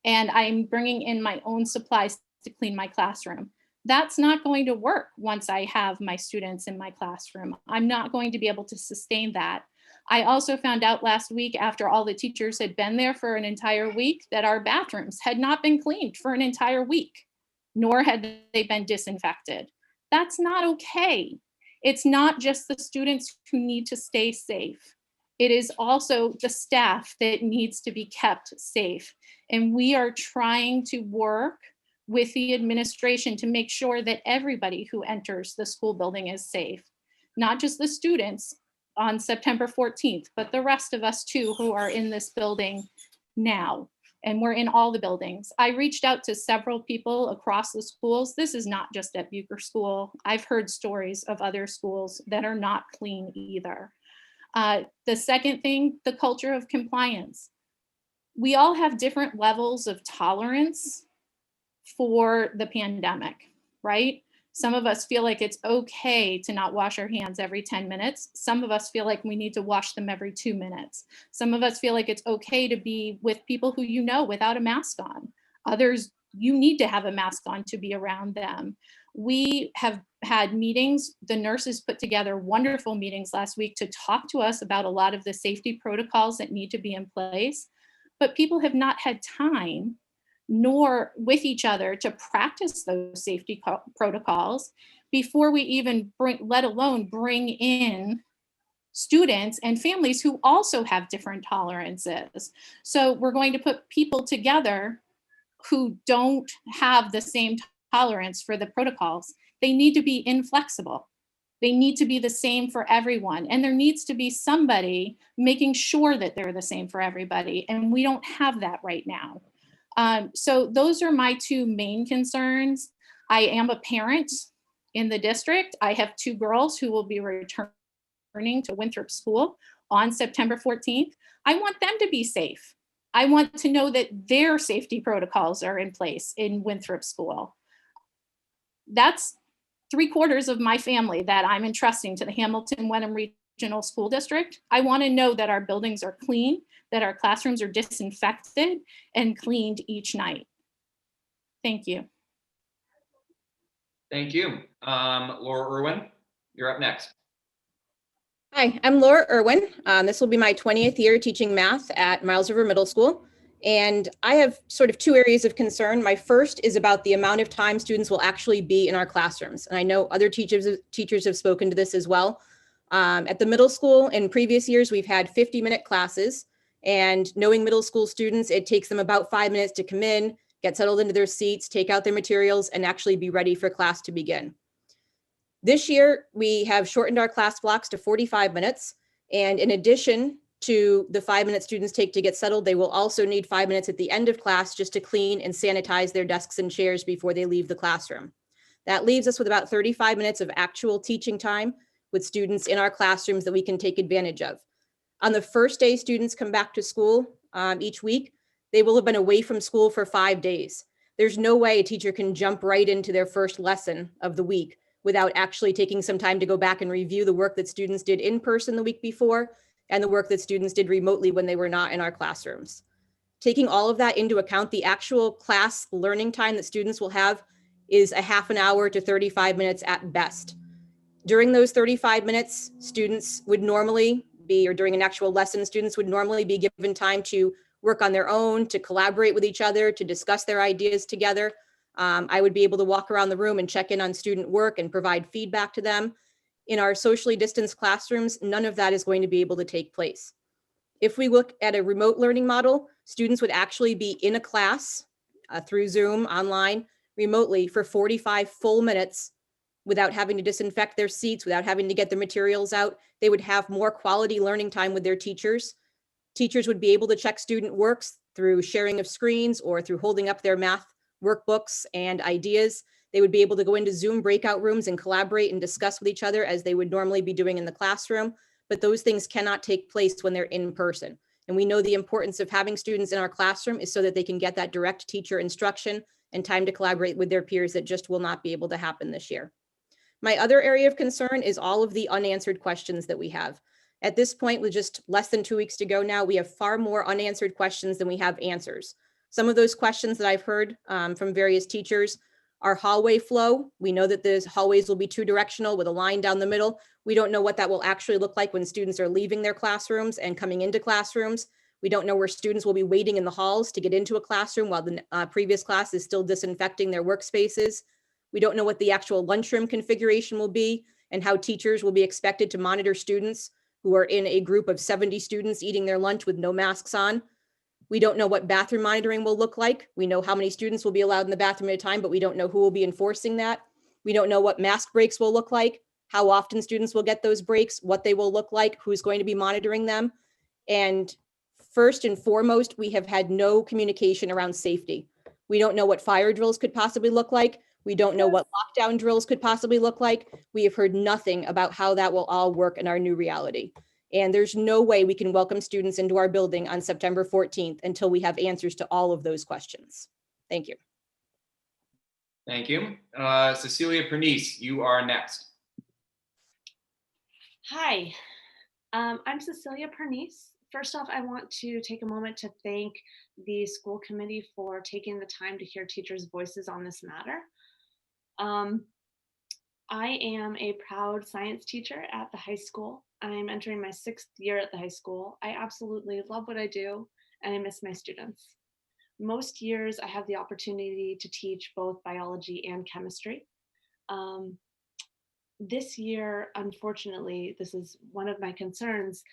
And I'm bringing in my own supplies to clean my classroom. That's not going to work once I have my students in my classroom. I'm not going to be able to sustain that. I also found out last week, after all the teachers had been there for an entire week, that our bathrooms had not been cleaned for an entire week, nor had they been disinfected. That's not okay. It's not just the students who need to stay safe. It is also the staff that needs to be kept safe. And we are trying to work with the administration to make sure that everybody who enters the school building is safe, not just the students on September 14th, but the rest of us too who are in this building now. And we're in all the buildings. I reached out to several people across the schools. This is not just at Bucher School. I've heard stories of other schools that are not clean either. The second thing, the culture of compliance. We all have different levels of tolerance for the pandemic, right? Some of us feel like it's okay to not wash our hands every 10 minutes. Some of us feel like we need to wash them every 2 minutes. Some of us feel like it's okay to be with people who you know without a mask on. Others, you need to have a mask on to be around them. We have had meetings. The nurses put together wonderful meetings last week to talk to us about a lot of the safety protocols that need to be in place, but people have not had time nor with each other to practice those safety protocols before we even let alone bring in students and families who also have different tolerances. So we're going to put people together who don't have the same tolerance for the protocols. They need to be inflexible. They need to be the same for everyone. And there needs to be somebody making sure that they're the same for everybody. And we don't have that right now. So those are my two main concerns. I am a parent in the district. I have 2 girls who will be returning to Winthrop School on September 14th. I want them to be safe. I want to know that their safety protocols are in place in Winthrop School. That's 3/4 of my family that I'm entrusting to the Hamilton-Wenham Regional School District. I want to know that our buildings are clean, that our classrooms are disinfected and cleaned each night. Thank you. Thank you. Laura Irwin, you're up next. Hi, I'm Laura Irwin. This will be my 20th year teaching math at Miles River Middle School. And I have sort of 2 areas of concern. My first is about the amount of time students will actually be in our classrooms. And I know other teachers have spoken to this as well. At the middle school in previous years, we've had 50-minute classes. And knowing middle school students, it takes them about 5 minutes to come in, get settled into their seats, take out their materials, and actually be ready for class to begin. This year, we have shortened our class blocks to 45 minutes. And in addition to the 5 minutes students take to get settled, they will also need 5 minutes at the end of class just to clean and sanitize their desks and chairs before they leave the classroom. That leaves us with about 35 minutes of actual teaching time with students in our classrooms that we can take advantage of. On the first day students come back to school each week, they will have been away from school for 5 days. There's no way a teacher can jump right into their first lesson of the week without actually taking some time to go back and review the work that students did in person the week before and the work that students did remotely when they were not in our classrooms. Taking all of that into account, the actual class learning time that students will have is a half an hour to 35 minutes at best. During those 35 minutes, students would normally be, or during an actual lesson, students would normally be given time to work on their own, to collaborate with each other, to discuss their ideas together. I would be able to walk around the room and check in on student work and provide feedback to them. In our socially distanced classrooms, none of that is going to be able to take place. If we look at a remote learning model, students would actually be in a class through Zoom, online, remotely for 45 full minutes without having to disinfect their seats, without having to get the materials out. They would have more quality learning time with their teachers. Teachers would be able to check student works through sharing of screens or through holding up their math workbooks and ideas. They would be able to go into Zoom breakout rooms and collaborate and discuss with each other as they would normally be doing in the classroom. But those things cannot take place when they're in person. And we know the importance of having students in our classroom is so that they can get that direct teacher instruction and time to collaborate with their peers that just will not be able to happen this year. My other area of concern is all of the unanswered questions that we have. At this point, with just less than 2 weeks to go now, we have far more unanswered questions than we have answers. Some of those questions that I've heard from various teachers are hallway flow. We know that the hallways will be 2-directional with a line down the middle. We don't know what that will actually look like when students are leaving their classrooms and coming into classrooms. We don't know where students will be waiting in the halls to get into a classroom while the previous class is still disinfecting their workspaces. We don't know what the actual lunchroom configuration will be and how teachers will be expected to monitor students who are in a group of 70 students eating their lunch with no masks on. We don't know what bathroom monitoring will look like. We know how many students will be allowed in the bathroom at a time, but we don't know who will be enforcing that. We don't know what mask breaks will look like, how often students will get those breaks, what they will look like, who's going to be monitoring them. And first and foremost, we have had no communication around safety. We don't know what fire drills could possibly look like. We don't know what lockdown drills could possibly look like. We have heard nothing about how that will all work in our new reality. And there's no way we can welcome students into our building on September 14th until we have answers to all of those questions. Thank you. Thank you. Cecilia Pernice, you are next. Hi, I'm Cecilia Pernice. First off, I want to take a moment to thank the school committee for taking the time to hear teachers' voices on this matter. I am a proud science teacher at the high school. I'm entering my 6th year at the high school. I absolutely love what I do, and I miss my students. Most years, I have the opportunity to teach both biology and chemistry. This year, unfortunately, this is one of my concerns,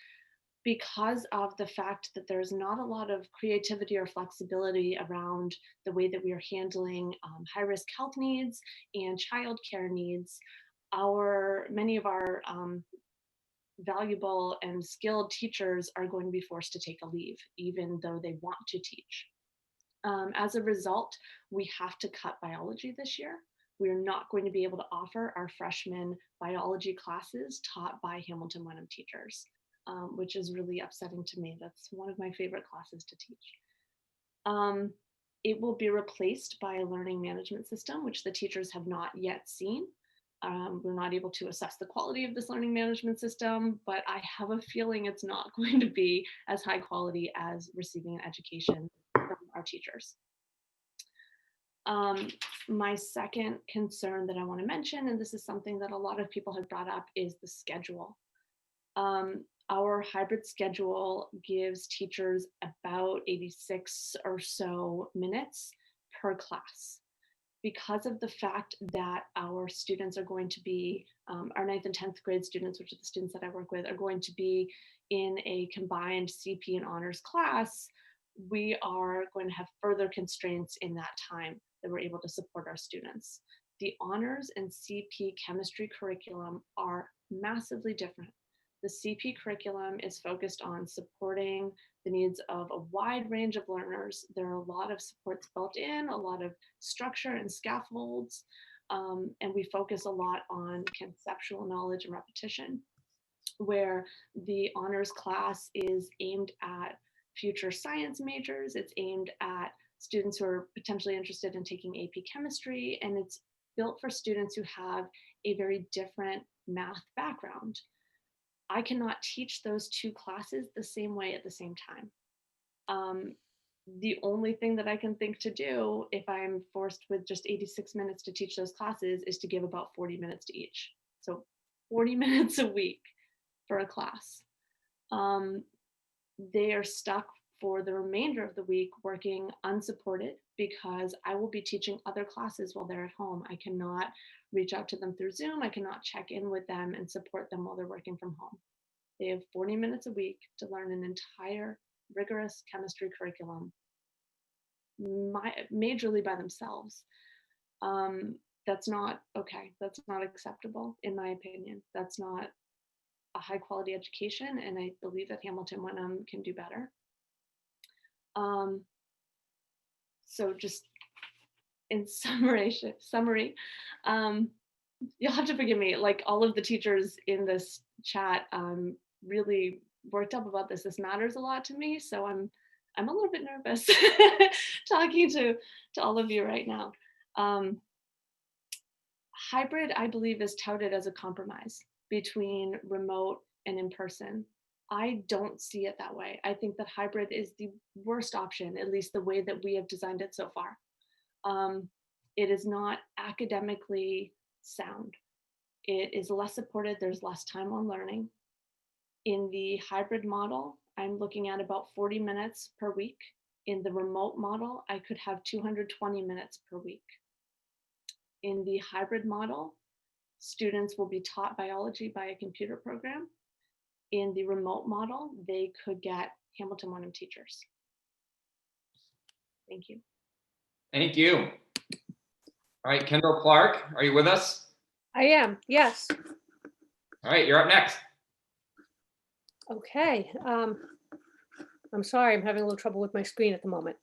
because of the fact that there's not a lot of creativity or flexibility around the way that we are handling high-risk health needs and childcare needs. Many of our valuable and skilled teachers are going to be forced to take a leave, even though they want to teach. As a result, we have to cut biology this year. We are not going to be able to offer our freshman biology classes taught by Hamilton Wenham teachers. Which is really upsetting to me. That's one of my favorite classes to teach. It will be replaced by a learning management system, which the teachers have not yet seen. We're not able to assess the quality of this learning management system, but I have a feeling it's not going to be as high quality as receiving an education from our teachers. My second concern that I want to mention, and this is something that a lot of people have brought up, is the schedule. Our hybrid schedule gives teachers about 86 or so minutes per class. Because of the fact that our students are going to be, our 9th and 10th grade students, which are the students that I work with, are going to be in a combined CP and honors class, we are going to have further constraints in that time that we're able to support our students. The honors and CP chemistry curriculum are massively different. The CP curriculum is focused on supporting the needs of a wide range of learners. There are a lot of supports built in, a lot of structure and scaffolds. And we focus a lot on conceptual knowledge and repetition, where the honors class is aimed at future science majors. It's aimed at students who are potentially interested in taking AP chemistry, and it's built for students who have a very different math background. I cannot teach those two classes the same way at the same time. The only thing that I can think to do if I'm forced with just 86 minutes to teach those classes is to give about 40 minutes to each. So 40 minutes a week for a class. They are stuck for the remainder of the week working unsupported because I will be teaching other classes while they're at home. I cannot reach out to them through Zoom. I cannot check in with them and support them while they're working from home. They have 40 minutes a week to learn an entire rigorous chemistry curriculum majorly by themselves. That's not okay. That's not acceptable, in my opinion. That's not a high quality education, and I believe that Hamilton Wenham can do better. So just in summary, you'll have to forgive me, like all of the teachers in this chat really worked up about this. This matters a lot to me, so I'm a little bit nervous talking to all of you right now. Hybrid, I believe, is touted as a compromise between remote and in person. I don't see it that way. I think that hybrid is the worst option, at least the way that we have designed it so far. It is not academically sound. It is less supported. There's less time on learning. In the hybrid model, I'm looking at about 40 minutes per week. In the remote model, I could have 220 minutes per week. In the hybrid model, students will be taught biology by a computer program. In the remote model, they could get Hamilton Wenham teachers. Thank you. Thank you. All right, Kendall Clark, are you with us? I am, yes. All right, you're up next. Okay. I'm sorry, I'm having a little trouble with my screen at the moment.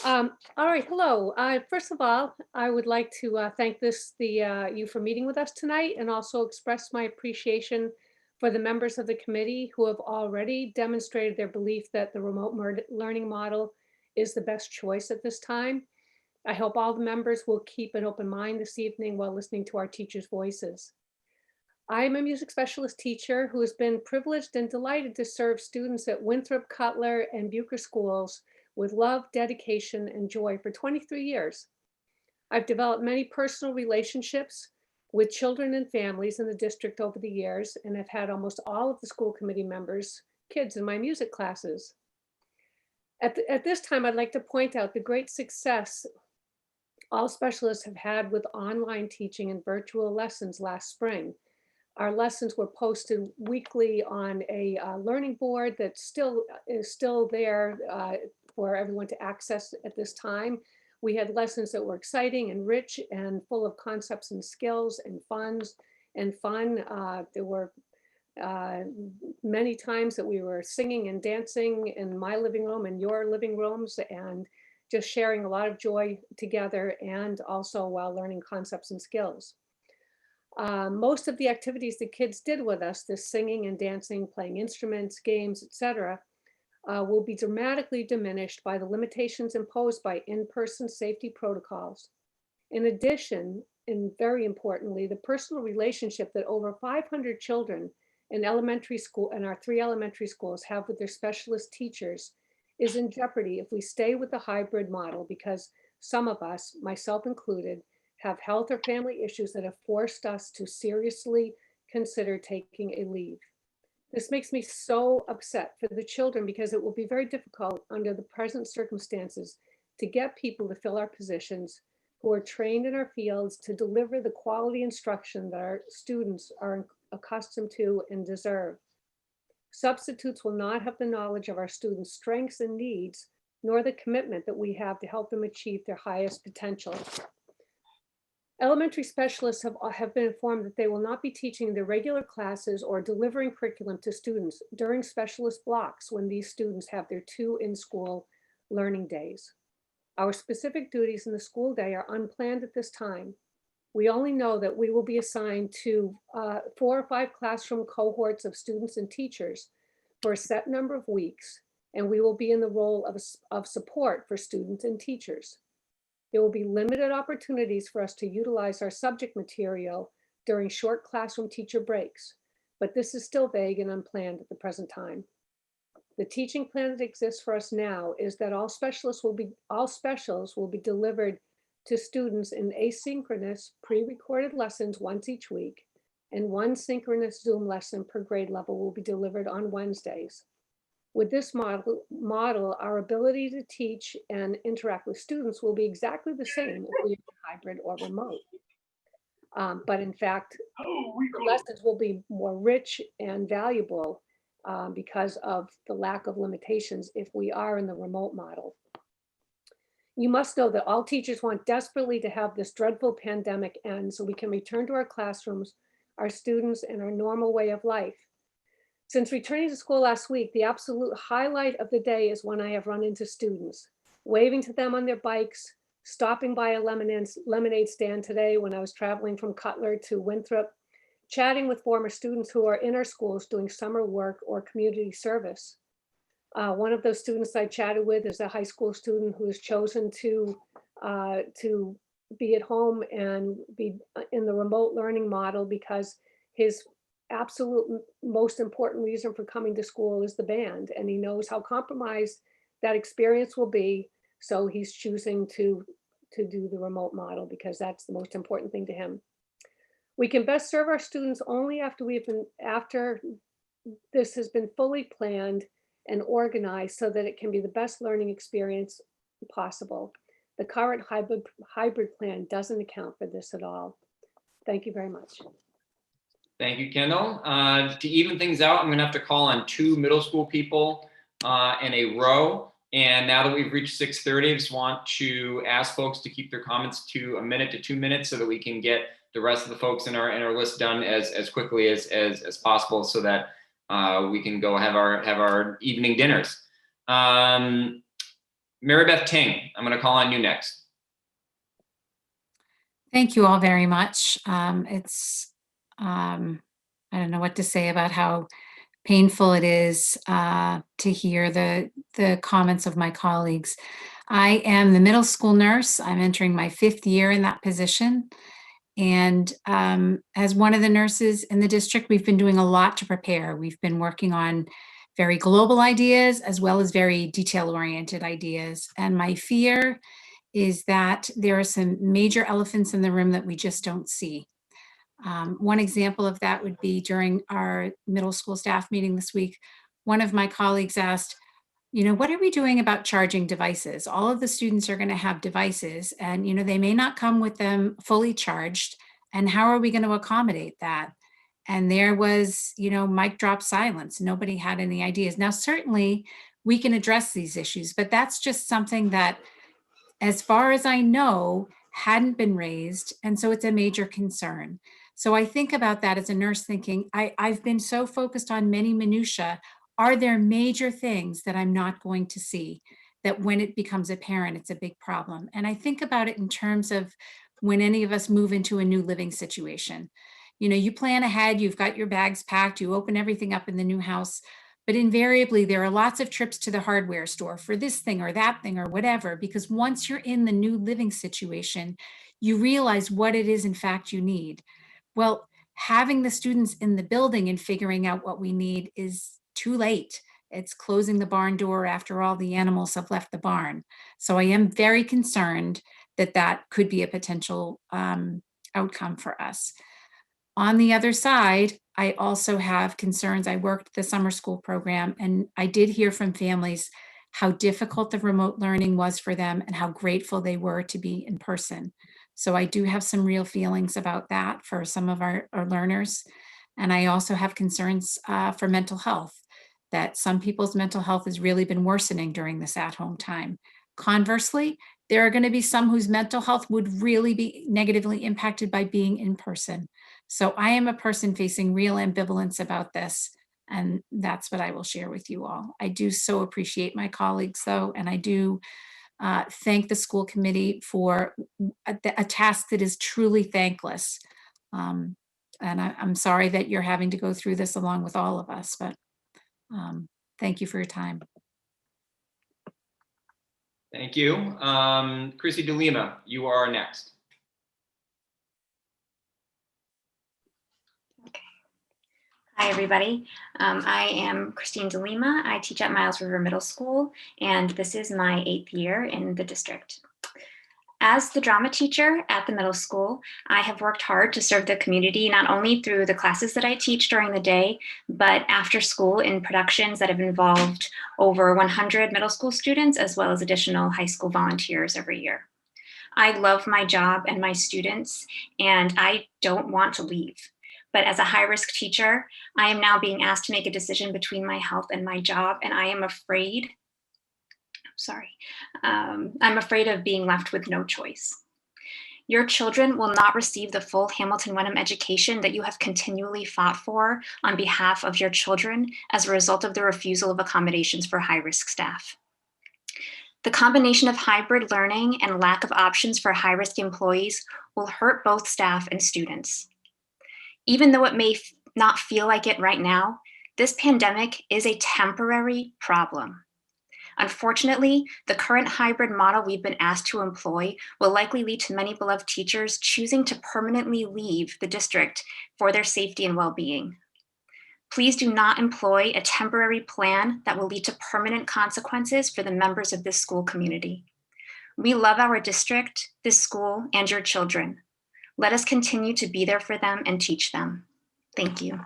All right, hello. First of all, I would like to thank you for meeting with us tonight, and also express my appreciation for the members of the committee who have already demonstrated their belief that the remote learning model is the best choice at this time. I hope all the members will keep an open mind this evening while listening to our teachers' voices. I am a music specialist teacher who has been privileged and delighted to serve students at Winthrop, Cutler, and Bucher schools with love, dedication, and joy for 23 years. I've developed many personal relationships with children and families in the district over the years, and have had almost all of the school committee members' kids in my music classes. At this time, I'd like to point out the great success all specialists have had with online teaching and virtual lessons last spring. Our lessons were posted weekly on a learning board that is still there for everyone to access at this time. We had lessons that were exciting and rich and full of concepts and skills and fun. There were many times that we were singing and dancing in my living room and your living rooms, and just sharing a lot of joy together, and also while learning concepts and skills. Most of the activities the kids did with us, this singing and dancing, playing instruments, games, etc., will be dramatically diminished by the limitations imposed by in-person safety protocols. In addition, and very importantly, the personal relationship that over 500 children in elementary school and our 3 elementary schools have with their specialist teachers is in jeopardy if we stay with the hybrid model, because some of us, myself included, have health or family issues that have forced us to seriously consider taking a leave. This makes me so upset for the children, because it will be very difficult under the present circumstances to get people to fill our positions who are trained in our fields to deliver the quality instruction that our students are accustomed to and deserve. Substitutes will not have the knowledge of our students' strengths and needs, nor the commitment that we have to help them achieve their highest potential. Elementary specialists have been informed that they will not be teaching the regular classes or delivering curriculum to students during specialist blocks when these students have their 2 in-school learning days. Our specific duties in the school day are unplanned at this time. We only know that we will be assigned to 4 or 5 classroom cohorts of students and teachers for a set number of weeks, and we will be in the role of support for students and teachers. There will be limited opportunities for us to utilize our subject material during short classroom teacher breaks, but this is still vague and unplanned at the present time. The teaching plan that exists for us now is that all specials will be delivered to students in asynchronous pre-recorded lessons once each week, and 1 synchronous Zoom lesson per grade level will be delivered on Wednesdays. With this model, our ability to teach and interact with students will be exactly the same if we are hybrid or remote. But in fact, the lessons will be more rich and valuable because of the lack of limitations if we are in the remote model. You must know that all teachers want desperately to have this dreadful pandemic end so we can return to our classrooms, our students, and our normal way of life. Since returning to school last week, the absolute highlight of the day is when I have run into students, waving to them on their bikes, stopping by a lemonade stand today when I was traveling from Cutler to Winthrop, chatting with former students who are in our schools doing summer work or community service. One of those students I chatted with is a high school student who has chosen to be at home and be in the remote learning model because his absolute most important reason for coming to school is the band, and he knows how compromised that experience will be. So he's choosing to do the remote model because that's the most important thing to him. We can best serve our students only after this has been fully planned and organized so that it can be the best learning experience possible. The current hybrid plan doesn't account for this at all. Thank you very much. Thank you, Kendall. To even things out, I'm gonna have to call on 2 middle school people in a row. And now that we've reached 6:30, I just want to ask folks to keep their comments to 1 minute to 2 minutes so that we can get the rest of the folks in our list done as quickly as possible so that we can go have our evening dinners. Mary Beth Ting, I'm gonna call on you next. Thank you all very much. I don't know what to say about how painful it is to hear the comments of my colleagues. I am the middle school nurse. I'm entering my 5th year in that position. And as one of the nurses in the district, we've been doing a lot to prepare. We've been working on very global ideas as well as very detail-oriented ideas. And my fear is that there are some major elephants in the room that we just don't see. One example of that would be during our middle school staff meeting this week, one of my colleagues asked, what are we doing about charging devices? All of the students are going to have devices and, they may not come with them fully charged. And how are we going to accommodate that? And there was, mic drop silence. Nobody had any ideas. Now, certainly we can address these issues, but that's just something that, as far as I know, hadn't been raised. And so it's a major concern. So I think about that as a nurse thinking, I've been so focused on many minutiae. Are there major things that I'm not going to see that when it becomes apparent, it's a big problem? And I think about it in terms of when any of us move into a new living situation. You plan ahead, you've got your bags packed, you open everything up in the new house, but invariably there are lots of trips to the hardware store for this thing or that thing or whatever, because once you're in the new living situation, you realize what it is in fact you need. Well, having the students in the building and figuring out what we need is too late. It's closing the barn door after all the animals have left the barn. So I am very concerned that that could be a potential outcome for us. On the other side, I also have concerns. I worked the summer school program, and I did hear from families how difficult the remote learning was for them and how grateful they were to be in person. So I do have some real feelings about that for some of our learners. And I also have concerns for mental health, that some people's mental health has really been worsening during this at-home time. Conversely, there are going to be some whose mental health would really be negatively impacted by being in person. So I am a person facing real ambivalence about this, and that's what I will share with you all. I do so appreciate my colleagues though, and I do thank the school committee for a task that is truly thankless. And I'm sorry that you're having to go through this along with all of us, but thank you for your time. Thank you. Chrissy DeLima, you are next. Hi, everybody. I am Christine DeLima. I teach at Miles River Middle School, and this is my 8th year in the district. As the drama teacher at the middle school, I have worked hard to serve the community, not only through the classes that I teach during the day, but after school in productions that have involved over 100 middle school students, as well as additional high school volunteers every year. I love my job and my students, and I don't want to leave. But as a high-risk teacher, I am now being asked to make a decision between my health and my job, and I am afraid, I'm afraid of being left with no choice. Your children will not receive the full Hamilton Wenham education that you have continually fought for on behalf of your children as a result of the refusal of accommodations for high-risk staff. The combination of hybrid learning and lack of options for high-risk employees will hurt both staff and students. Even though it may not feel like it right now, this pandemic is a temporary problem. Unfortunately, the current hybrid model we've been asked to employ will likely lead to many beloved teachers choosing to permanently leave the district for their safety and well-being. Please do not employ a temporary plan that will lead to permanent consequences for the members of this school community. We love our district, this school, and your children. Let us continue to be there for them and teach them. Thank you.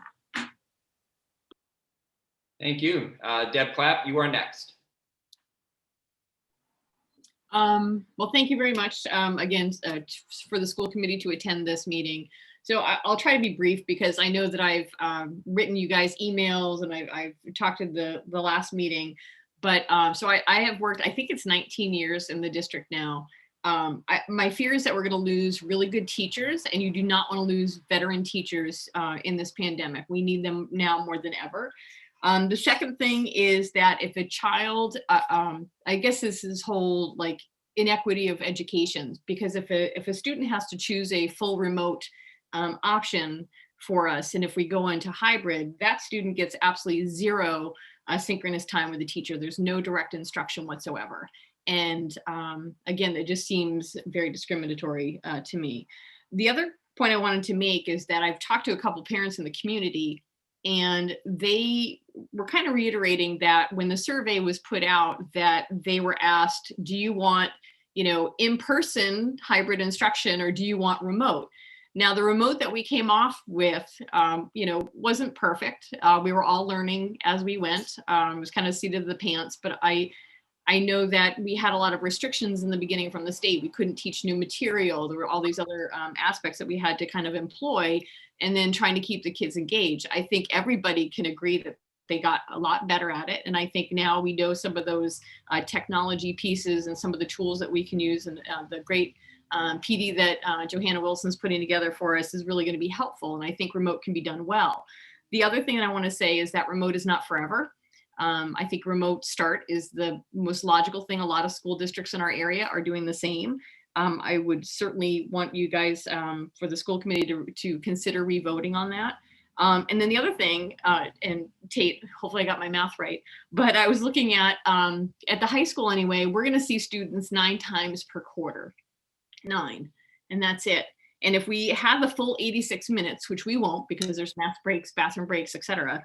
Thank you. Deb Clapp, you are next. Well, thank you very much again for the school committee to attend this meeting. So I'll try to be brief because I know that I've written you guys emails and I've talked to the last meeting, but so I have worked, I think it's 19 years in the district now. My fear is that we're going to lose really good teachers, and you do not want to lose veteran teachers in this pandemic. We need them now more than ever. The second thing is that if a child, I guess this is whole like inequity of education, because if a student has to choose a full remote option for us, and if we go into hybrid, that student gets absolutely zero synchronous time with the teacher. There's no direct instruction whatsoever. And again, it just seems very discriminatory to me. The other point I wanted to make is that I've talked to a couple parents in the community, and they were kind of reiterating that when the survey was put out, that they were asked, do you want, in-person hybrid instruction, or do you want remote? Now, the remote that we came off with, wasn't perfect. We were all learning as we went. It was kind of seat of the pants, but I know that we had a lot of restrictions in the beginning from the state. We couldn't teach new material. There were all these other aspects that we had to kind of employ, and then trying to keep the kids engaged. I think everybody can agree that they got a lot better at it. And I think now we know some of those technology pieces and some of the tools that we can use, and the great PD that Johanna Wilson's putting together for us is really going to be helpful. And I think remote can be done well. The other thing that I want to say is that remote is not forever. I think remote start is the most logical thing. A lot of school districts in our area are doing the same. I would certainly want you guys for the school committee to consider revoting on that. And then the other thing, and Tate, hopefully I got my math right, but I was looking at the high school anyway, we're going to see students 9 times per quarter, 9, and that's it. And if we have the full 86 minutes, which we won't because there's math breaks, bathroom breaks, et cetera,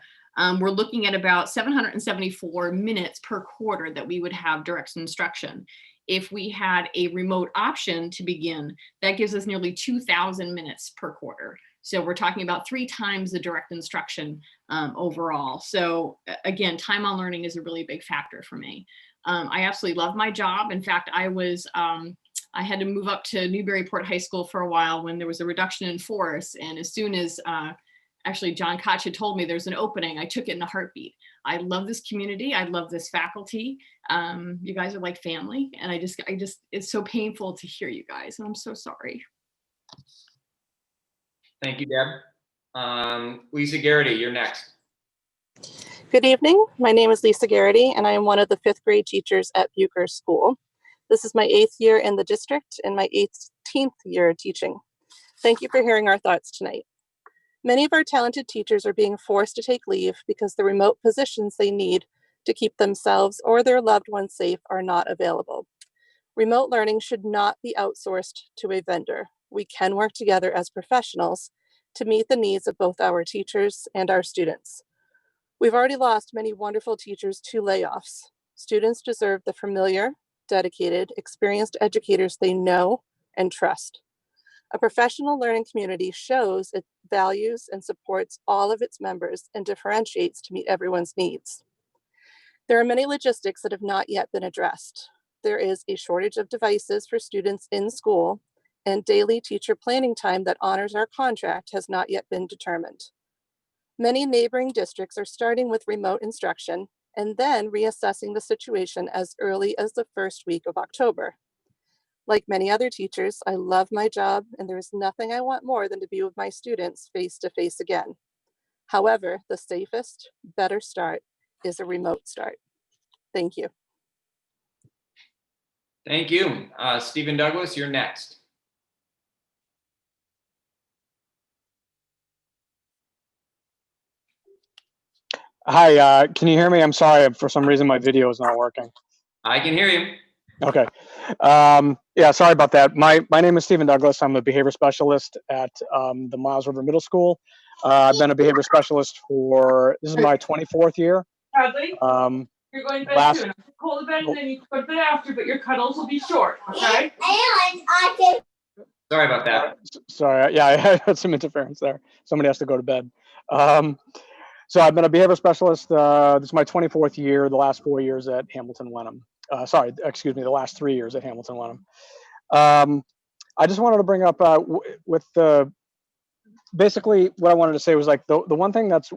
we're looking at about 774 minutes per quarter that we would have direct instruction. If we had a remote option to begin, that gives us nearly 2,000 minutes per quarter. So we're talking about 3 times the direct instruction overall. So again, time on learning is a really big factor for me. I absolutely love my job. In fact, I had to move up to Newburyport High School for a while when there was a reduction in force. And as soon as actually John Koch had told me there's an opening, I took it in a heartbeat. I love this community. I love this faculty. You guys are like family. And I just, it's so painful to hear you guys. And I'm so sorry. Thank you, Deb. Lisa Garrity, you're next. Good evening. My name is Lisa Garrity, and I am one of the 5th grade teachers at Bucher School. This is my 8th year in the district and my 18th year teaching. Thank you for hearing our thoughts tonight. Many of our talented teachers are being forced to take leave because the remote positions they need to keep themselves or their loved ones safe are not available. Remote learning should not be outsourced to a vendor. We can work together as professionals to meet the needs of both our teachers and our students. We've already lost many wonderful teachers to layoffs. Students deserve the familiar, dedicated, experienced educators they know and trust. A professional learning community shows it values and supports all of its members and differentiates to meet everyone's needs. There are many logistics that have not yet been addressed. There is a shortage of devices for students in school, and daily teacher planning time that honors our contract has not yet been determined. Many neighboring districts are starting with remote instruction and then reassessing the situation as early as the first week of October. Like many other teachers, I love my job, and there is nothing I want more than to be with my students face to face again. However, the safest, better start is a remote start. Thank you. Thank you. Stephen Douglas, you're next. Hi, can you hear me? I'm sorry, for some reason my video is not working. I can hear you. Okay. Yeah, sorry about that. My name is Stephen Douglas. I'm a behavior specialist at the Miles River Middle School. I've been a behavior specialist for, this is my 24th year. Bradley, you're going to bed soon. Call the bed and then you can go to bed after, but your cuddles will be short, okay? And I can. Sorry about that. Sorry, yeah, I had some interference there. Somebody has to go to bed. So I've been a behavior specialist. This is my 24th year, the last 4 years at Hamilton Wenham. Sorry, excuse me, the last 3 years at Hamilton Wenham. I just wanted to bring up with the, basically what I wanted to say was like the one thing that's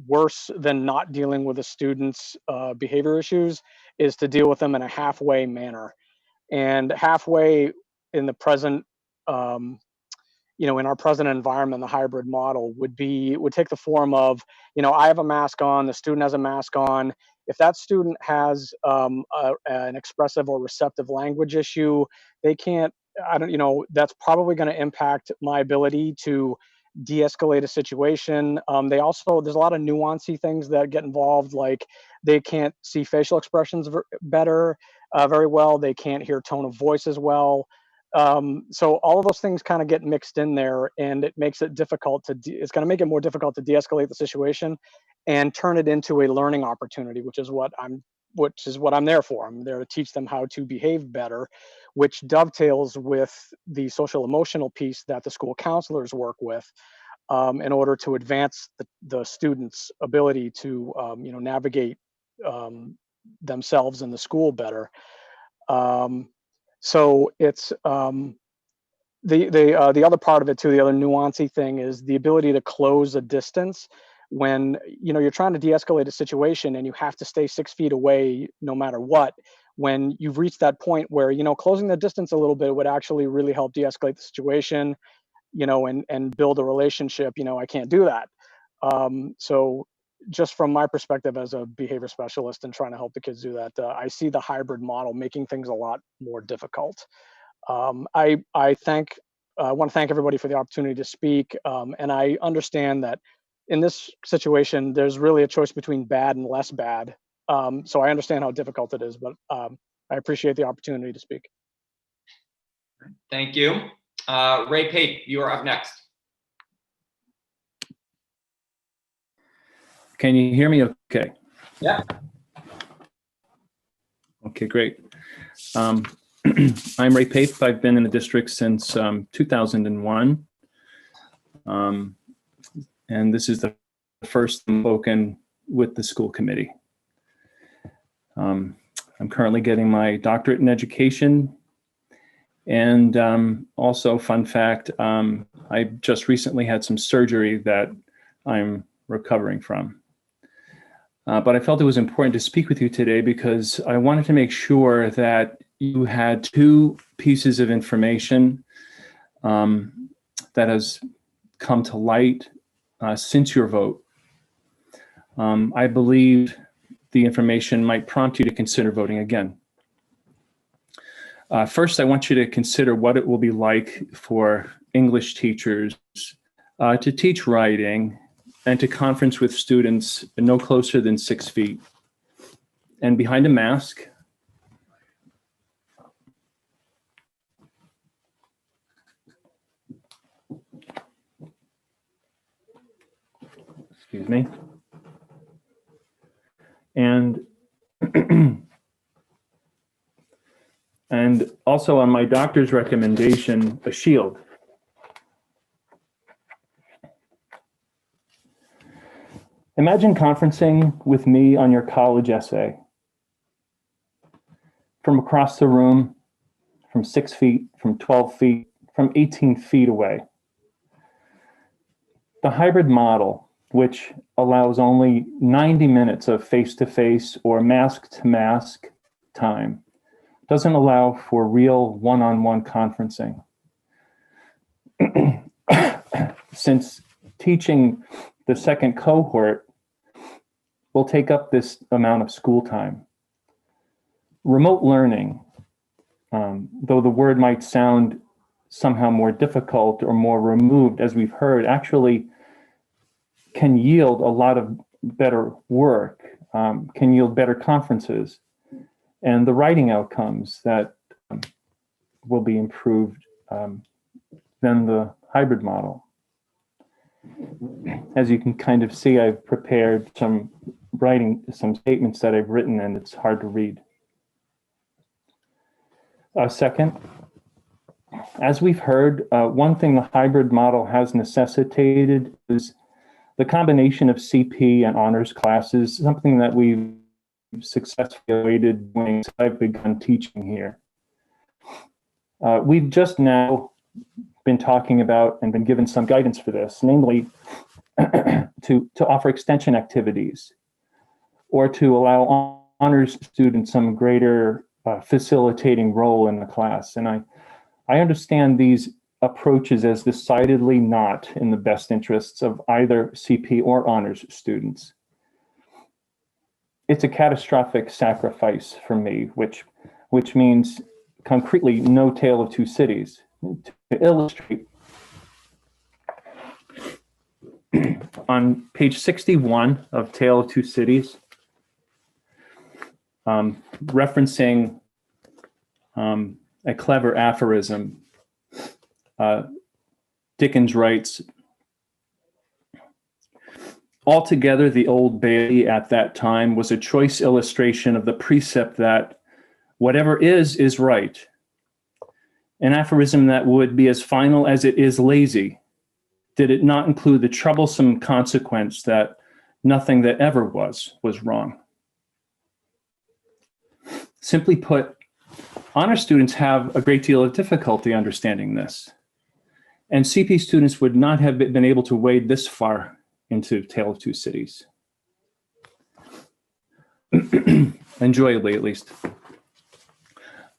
worse than not dealing with a student's behavior issues is to deal with them in a halfway manner. And halfway in the present, you know, in our present environment, the hybrid model would take the form of, you know, I have a mask on, the student has a mask on. If that student has an expressive or receptive language issue, they can't, you know, that's probably going to impact my ability to de-escalate a situation. There's a lot of nuancy things that get involved, like they can't see facial expressions very well. They can't hear tone of voice as well. So all of those things kind of get mixed in there, and it makes it difficult it's going to make it more difficult to de-escalate the situation and turn it into a learning opportunity, which is what I'm there for. I'm there to teach them how to behave better, which dovetails with the social emotional piece that the school counselors work with in order to advance the students' ability to you know, navigate themselves in the school better. So it's the other part of it too, the other nuancy thing is the ability to close a distance when, you know, you're trying to de-escalate a situation and you have to stay 6 feet away no matter what. When you've reached that point where, you know, closing the distance a little bit would actually really help de-escalate the situation, you know, and build a relationship, you know, I can't do that. So just from my perspective as a behavior specialist and trying to help the kids do that, I see the hybrid model making things a lot more difficult. I want to thank everybody for the opportunity to speak. And I understand that in this situation, there's really a choice between bad and less bad. So I understand how difficult it is, but I appreciate the opportunity to speak. Thank you. Ray Pape, you are up next. Can you hear me okay? Yeah. Okay, great. I'm Ray Pape. I've been in the district since 2001. And this is the first spoken with the school committee. I'm currently getting my doctorate in education. And also, fun fact, I just recently had some surgery that I'm recovering from. But I felt it was important to speak with you today because I wanted to make sure that you had two pieces of information that has come to light since your vote. I believe the information might prompt you to consider voting again. First, I want you to consider what it will be like for English teachers to teach writing and to conference with students no closer than 6 feet and behind a mask. Excuse me. And and also on my doctor's recommendation, a shield. Imagine conferencing with me on your college essay. From across the room, from 6 feet, from 12 feet, from 18 feet away. The hybrid model, which allows only 90 minutes of face-to-face or mask-to-mask time, doesn't allow for real one-on-one conferencing. Since teaching the second cohort will take up this amount of school time. Remote learning, though the word might sound somehow more difficult or more removed, as we've heard, actually can yield a lot of better work, can yield better conferences, and the writing outcomes that will be improved than the hybrid model. As you can kind of see, I've prepared some statements that I've written, and it's hard to read. Second, as we've heard, one thing the hybrid model has necessitated is the combination of CP and honors classes, something that we've successfully avoided when I've begun teaching here. We've just now been talking about and been given some guidance for this, namely to offer extension activities or to allow honors students some greater facilitating role in the class. And I understand these approaches as decidedly not in the best interests of either CP or honors students. It's a catastrophic sacrifice for me, which means concretely no tale of two cities. To illustrate, on page 61 of Tale of Two Cities, referencing a clever aphorism, Dickens writes, "Altogether, the Old Bailey at that time was a choice illustration of the precept that whatever is right. An aphorism that would be as final as it is lazy, did it not include the troublesome consequence that nothing that ever was wrong." Simply put, honor students have a great deal of difficulty understanding this. And CP students would not have been able to wade this far into Tale of Two Cities. Enjoyably, at least.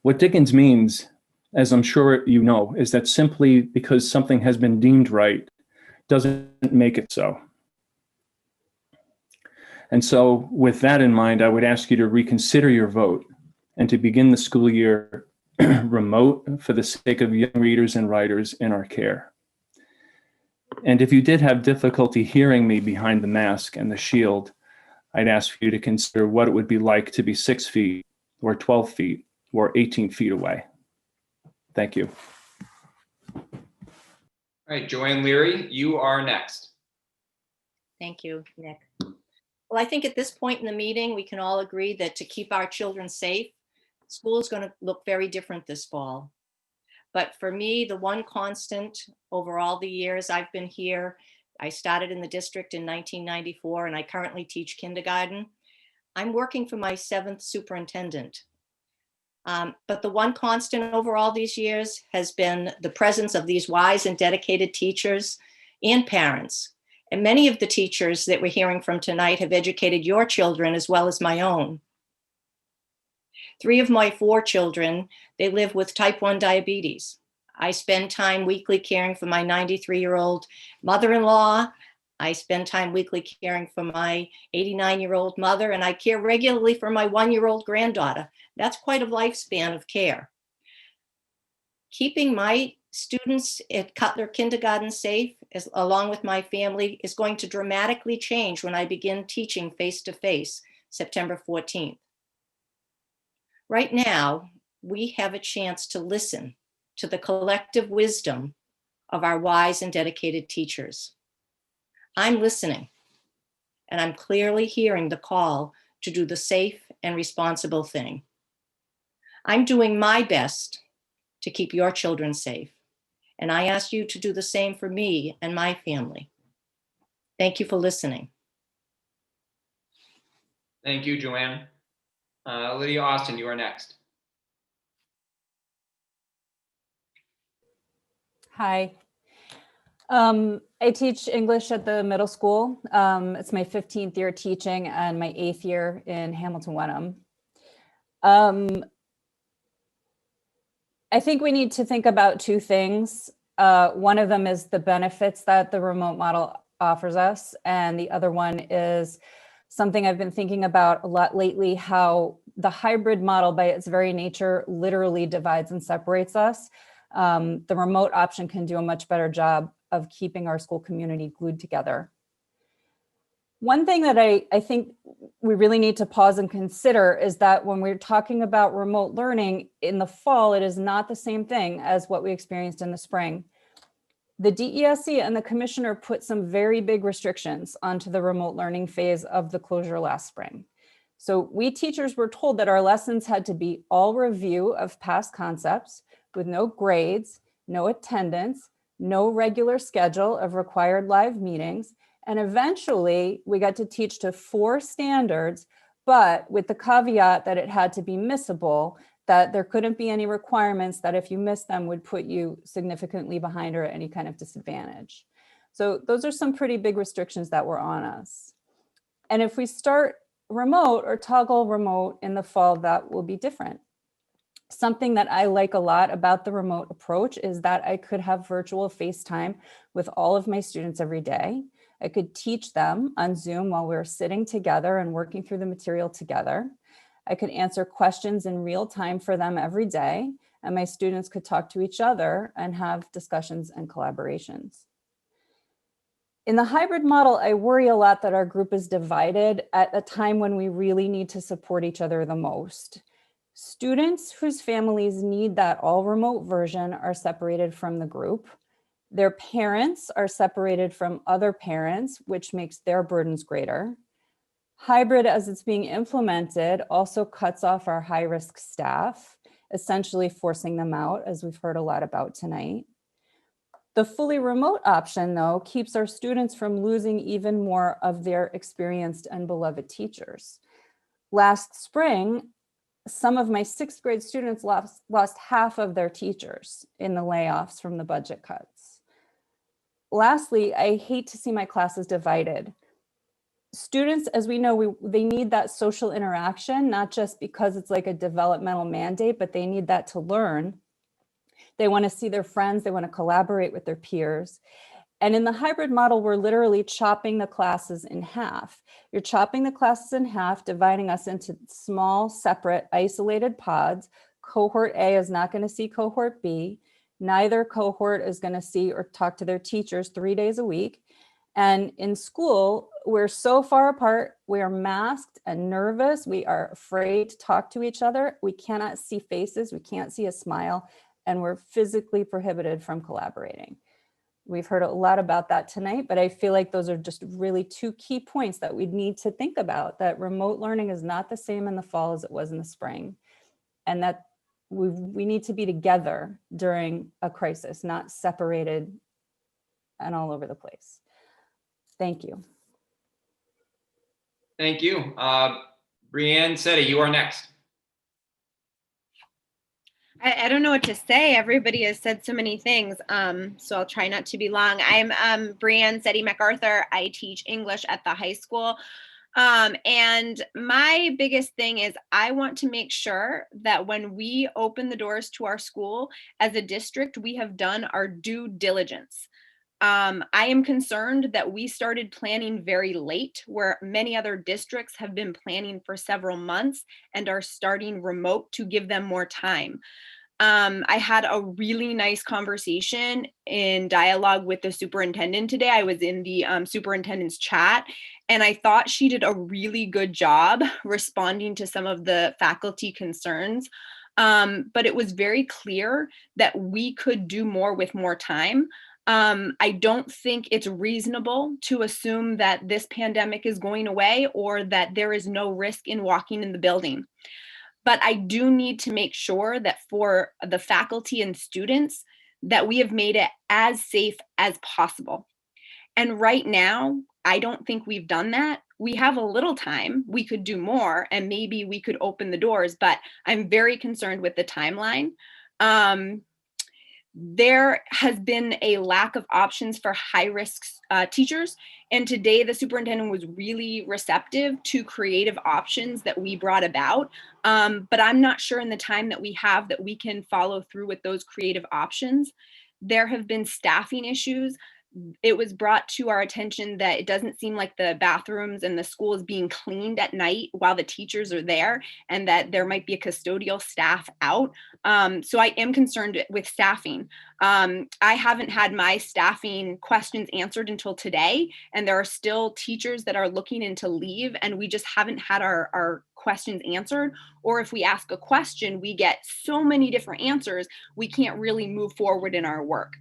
What Dickens means, as I'm sure you know, is that simply because something has been deemed right doesn't make it so. And so with that in mind, I would ask you to reconsider your vote and to begin the school year remote for the sake of young readers and writers in our care. And if you did have difficulty hearing me behind the mask and the shield, I'd ask you to consider what it would be like to be 6 feet or 12 feet or 18 feet away. Thank you. All right, Joanne Leary, you are next. Thank you, Nick. Well, I think at this point in the meeting, we can all agree that to keep our children safe, school is going to look very different this fall. But for me, the one constant over all the years I've been here, I started in the district in 1994 and I currently teach kindergarten. I'm working for my 7th superintendent. But the one constant over all these years has been the presence of these wise and dedicated teachers and parents. And many of the teachers that we're hearing from tonight have educated your children as well as my own. 3 of my 4 children, they live with type 1 diabetes. I spend time weekly caring for my 93-year-old mother-in-law. I spend time weekly caring for my 89-year-old mother, and I care regularly for my 1-year-old granddaughter. That's quite a lifespan of care. Keeping my students at Cutler Kindergarten safe, along with my family, is going to dramatically change when I begin teaching face-to-face September 14th. Right now, we have a chance to listen to the collective wisdom of our wise and dedicated teachers. I'm listening, and I'm clearly hearing the call to do the safe and responsible thing. I'm doing my best to keep your children safe, and I ask you to do the same for me and my family. Thank you for listening. Thank you, Joanne. Lydia Austin, you are next. Hi. I teach English at the middle school. It's my 15th year teaching and my 8th year in Hamilton Wenham. I think we need to think about two things. One of them is the benefits that the remote model offers us, and the other one is something I've been thinking about a lot lately, how the hybrid model by its very nature literally divides and separates us. The remote option can do a much better job of keeping our school community glued together. One thing that I think we really need to pause and consider is that when we're talking about remote learning in the fall, it is not the same thing as what we experienced in the spring. The DESE and the commissioner put some very big restrictions onto the remote learning phase of the closure last spring. So we teachers were told that our lessons had to be all review of past concepts with no grades, no attendance, no regular schedule of required live meetings. And eventually we got to teach to 4 standards, but with the caveat that it had to be missable, that there couldn't be any requirements that if you missed them would put you significantly behind or at any kind of disadvantage. So those are some pretty big restrictions that were on us. And if we start remote or toggle remote in the fall, that will be different. Something that I like a lot about the remote approach is that I could have virtual FaceTime with all of my students every day. I could teach them on Zoom while we were sitting together and working through the material together. I could answer questions in real time for them every day, and my students could talk to each other and have discussions and collaborations. In the hybrid model, I worry a lot that our group is divided at a time when we really need to support each other the most. Students whose families need that all remote version are separated from the group. Their parents are separated from other parents, which makes their burdens greater. Hybrid, as it's being implemented, also cuts off our high-risk staff, essentially forcing them out, as we've heard a lot about tonight. The fully remote option, though, keeps our students from losing even more of their experienced and beloved teachers. Last spring, some of my 6th grade students lost half of their teachers in the layoffs from the budget cuts. Lastly, I hate to see my classes divided. Students, as we know, they need that social interaction, not just because it's like a developmental mandate, but they need that to learn. They want to see their friends, they want to collaborate with their peers. And in the hybrid model, we're literally chopping the classes in half. You're chopping the classes in half, dividing us into small, separate, isolated pods. Cohort A is not going to see cohort B. Neither cohort is going to see or talk to their teachers 3 days a week. And in school, we're so far apart, we are masked and nervous. We are afraid to talk to each other. We cannot see faces, we can't see a smile, and we're physically prohibited from collaborating. We've heard a lot about that tonight, but I feel like those are just really 2 key points that we need to think about, that remote learning is not the same in the fall as it was in the spring, and that we need to be together during a crisis, not separated and all over the place. Thank you. Thank you. Brianne Setti, you are next. I don't know what to say. Everybody has said so many things, so I'll try not to be long. I'm Brianne Setti MacArthur. I teach English at the high school. And my biggest thing is I want to make sure that when we open the doors to our school as a district, we have done our due diligence. I am concerned that we started planning very late, where many other districts have been planning for several months and are starting remote to give them more time. I had a really nice conversation in dialogue with the superintendent today. I was in the superintendent's chat, and I thought she did a really good job responding to some of the faculty concerns. But it was very clear that we could do more with more time. I don't think it's reasonable to assume that this pandemic is going away or that there is no risk in walking in the building. But I do need to make sure that for the faculty and students that we have made it as safe as possible. And right now, I don't think we've done that. We have a little time, we could do more, and maybe we could open the doors, but I'm very concerned with the timeline. There has been a lack of options for high-risk teachers, and today the superintendent was really receptive to creative options that we brought about, but I'm not sure in the time that we have that we can follow through with those creative options. There have been staffing issues. It was brought to our attention that it doesn't seem like the bathrooms and the school is being cleaned at night while the teachers are there, and that there might be a custodial staff out. So I am concerned with staffing. I haven't had my staffing questions answered until today, and there are still teachers that are looking into leave, and we just haven't had our questions answered. Or if we ask a question, we get so many different answers, we can't really move forward in our work.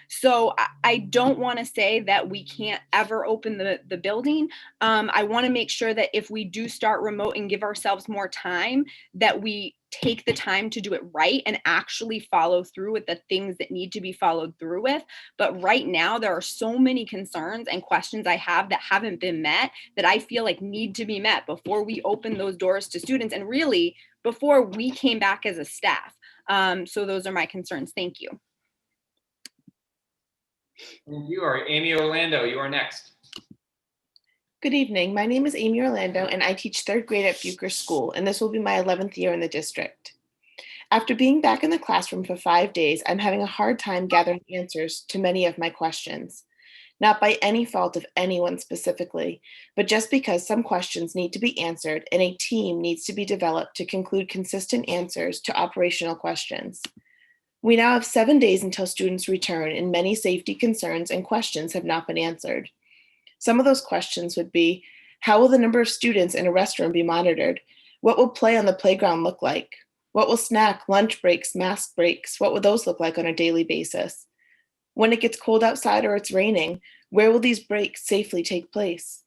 So I don't want to say that we can't ever open the building. I want to make sure that if we do start remote and give ourselves more time, that we take the time to do it right and actually follow through with the things that need to be followed through with. But right now, there are so many concerns and questions I have that haven't been met that I feel like need to be met before we open those doors to students, and really before we came back as a staff. So those are my concerns. Thank you. And you are Amy Orlando. You are next. Good evening. My name is Amy Orlando, and I teach third grade at Bucher School, and this will be my 11th year in the district. After being back in the classroom for 5 days, I'm having a hard time gathering answers to many of my questions. Not by any fault of anyone specifically, but just because some questions need to be answered and a team needs to be developed to conclude consistent answers to operational questions. We now have 7 days until students return, and many safety concerns and questions have not been answered. Some of those questions would be, how will the number of students in a restroom be monitored? What will play on the playground look like? What will snack, lunch breaks, mask breaks, what will those look like on a daily basis? When it gets cold outside or it's raining, where will these breaks safely take place?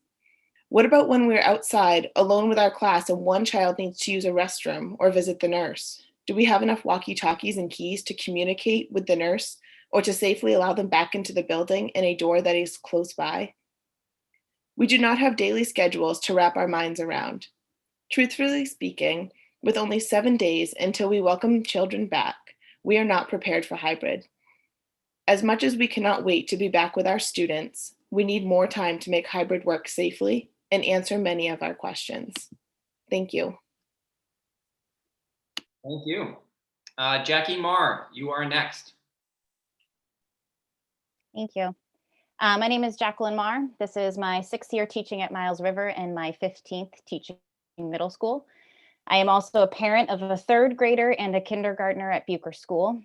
What about when we're outside alone with our class and one child needs to use a restroom or visit the nurse? Do we have enough walkie-talkies and keys to communicate with the nurse or to safely allow them back into the building in a door that is close by? We do not have daily schedules to wrap our minds around. Truthfully speaking, with only 7 days until we welcome children back, we are not prepared for hybrid. As much as we cannot wait to be back with our students, we need more time to make hybrid work safely and answer many of our questions. Thank you. Thank you. Jackie Marr, you are next. Thank you. My name is Jacqueline Marr. This is my 6th year teaching at Miles River and my 15th teaching middle school. I am also a parent of a 3rd grader and a kindergartner at Bucher School.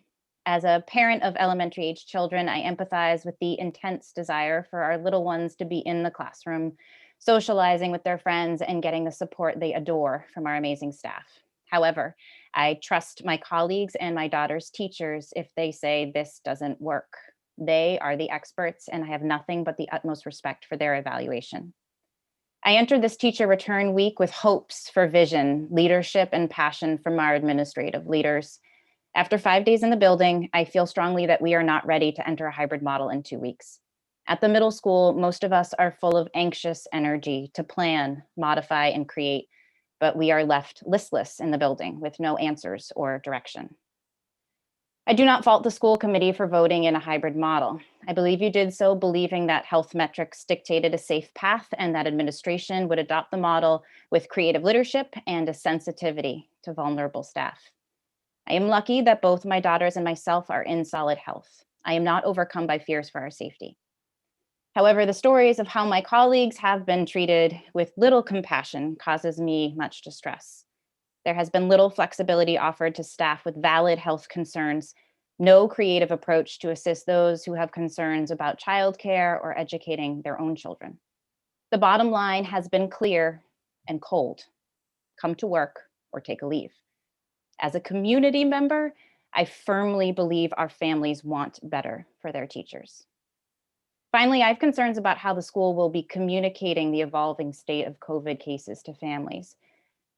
As a parent of elementary age children, I empathize with the intense desire for our little ones to be in the classroom, socializing with their friends and getting the support they adore from our amazing staff. However, I trust my colleagues and my daughter's teachers if they say this doesn't work. They are the experts, and I have nothing but the utmost respect for their evaluation. I entered this teacher return week with hopes for vision, leadership, and passion from our administrative leaders. After 5 days in the building, I feel strongly that we are not ready to enter a hybrid model in 2 weeks. At the middle school, most of us are full of anxious energy to plan, modify, and create, but we are left listless in the building with no answers or direction. I do not fault the school committee for voting in a hybrid model. I believe you did so believing that health metrics dictated a safe path and that administration would adopt the model with creative leadership and a sensitivity to vulnerable staff. I am lucky that both my daughters and myself are in solid health. I am not overcome by fears for our safety. However, the stories of how my colleagues have been treated with little compassion causes me much distress. There has been little flexibility offered to staff with valid health concerns, no creative approach to assist those who have concerns about childcare or educating their own children. The bottom line has been clear and cold. Come to work or take a leave. As a community member, I firmly believe our families want better for their teachers. Finally, I have concerns about how the school will be communicating the evolving state of COVID cases to families.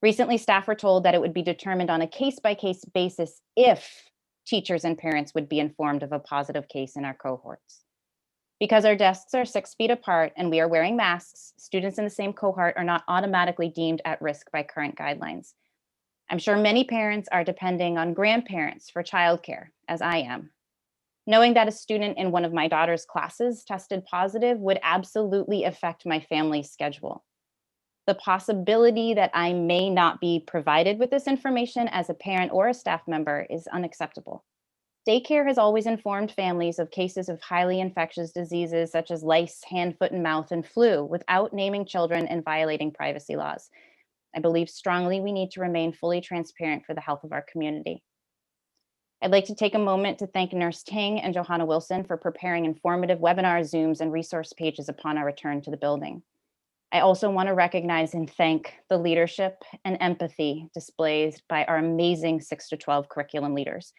Recently, staff were told that it would be determined on a case-by-case basis if teachers and parents would be informed of a positive case in our cohorts. Because our desks are 6 feet apart and we are wearing masks, students in the same cohort are not automatically deemed at risk by current guidelines. I'm sure many parents are depending on grandparents for childcare, as I am. Knowing that a student in one of my daughter's classes tested positive would absolutely affect my family's schedule. The possibility that I may not be provided with this information as a parent or a staff member is unacceptable. Daycare has always informed families of cases of highly infectious diseases such as lice, hand, foot, and mouth, and flu without naming children and violating privacy laws. I believe strongly we need to remain fully transparent for the health of our community. I'd like to take a moment to thank Nurse Ting and Johanna Wilson for preparing informative webinars, Zooms, and resource pages upon our return to the building. I also want to recognize and thank the leadership and empathy displayed by our amazing 6 to 12 curriculum leaders.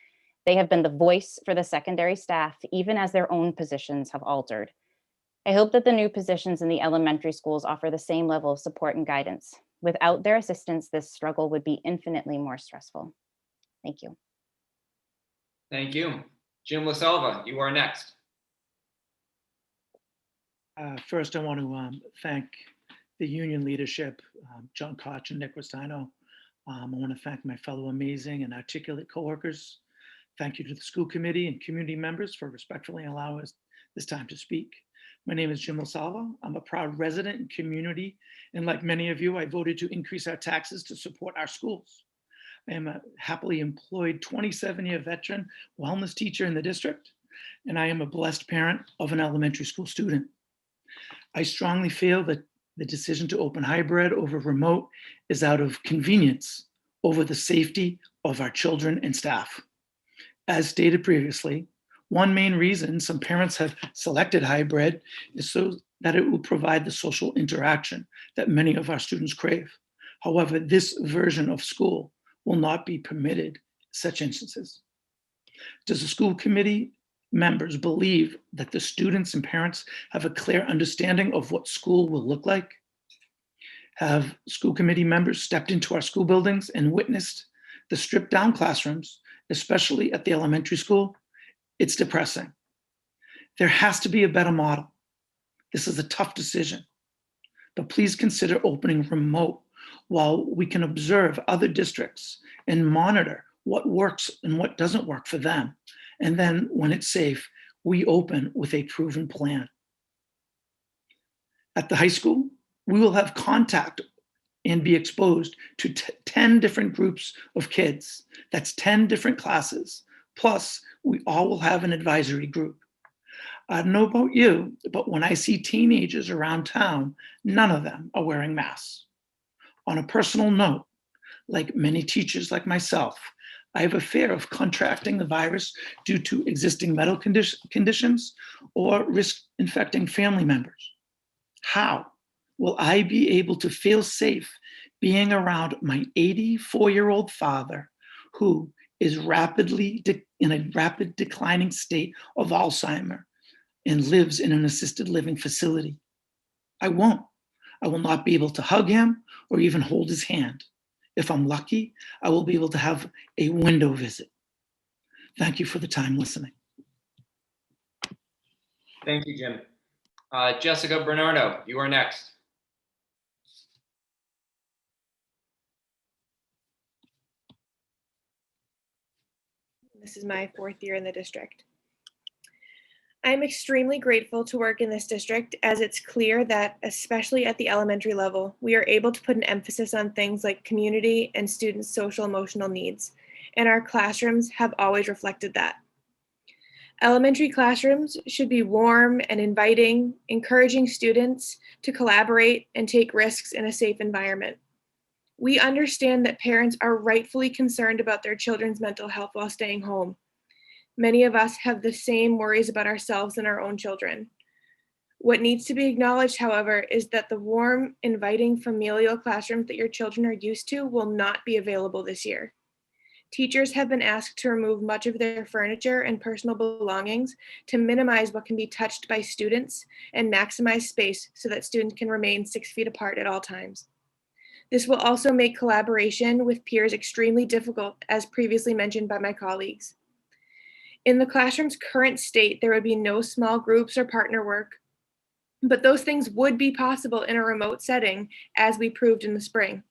They have been the voice for the secondary staff, even as their own positions have altered. I hope that the new positions in the elementary schools offer the same level of support and guidance. Without their assistance, this struggle would be infinitely more stressful. Thank you. Thank you. Jim LaSalva, you are next. First, I want to thank the union leadership, John Koch and Nick Rustino. I want to thank my fellow amazing and articulate coworkers. Thank you to the school committee and community members for respectfully allowing us this time to speak. My name is Jim LaSalva. I'm a proud resident and community, and like many of you, I voted to increase our taxes to support our schools. I am a happily employed 27-year veteran wellness teacher in the district, and I am a blessed parent of an elementary school student. I strongly feel that the decision to open hybrid over remote is out of convenience over the safety of our children and staff. As stated previously, one main reason some parents have selected hybrid is so that it will provide the social interaction that many of our students crave. However, this version of school will not be permitted in such instances. Does the school committee members believe that the students and parents have a clear understanding of what school will look like? Have school committee members stepped into our school buildings and witnessed the stripped down classrooms, especially at the elementary school? It's depressing. There has to be a better model. This is a tough decision, but please consider opening remote while we can observe other districts and monitor what works and what doesn't work for them. And then when it's safe, we open with a proven plan. At the high school, we will have contact and be exposed to 10 different groups of kids. That's 10 different classes. Plus, we all will have an advisory group. I don't know about you, but when I see teenagers around town, none of them are wearing masks. On a personal note, like many teachers like myself, I have a fear of contracting the virus due to existing medical conditions or risk infecting family members. How will I be able to feel safe being around my 84-year-old father who is in a rapid declining state of Alzheimer's and lives in an assisted living facility? I won't. I will not be able to hug him or even hold his hand. If I'm lucky, I will be able to have a window visit. Thank you for the time listening. Thank you, Jim. Jessica Bernardo, you are next. This is my 4th year in the district. I'm extremely grateful to work in this district, as it's clear that, especially at the elementary level, we are able to put an emphasis on things like community and students' social emotional needs, and our classrooms have always reflected that. Elementary classrooms should be warm and inviting, encouraging students to collaborate and take risks in a safe environment. We understand that parents are rightfully concerned about their children's mental health while staying home. Many of us have the same worries about ourselves and our own children. What needs to be acknowledged, however, is that the warm, inviting familial classrooms that your children are used to will not be available this year. Teachers have been asked to remove much of their furniture and personal belongings to minimize what can be touched by students and maximize space so that students can remain 6 feet apart at all times. This will also make collaboration with peers extremely difficult, as previously mentioned by my colleagues. In the classroom's current state, there would be no small groups or partner work, but those things would be possible in a remote setting, as we proved in the spring.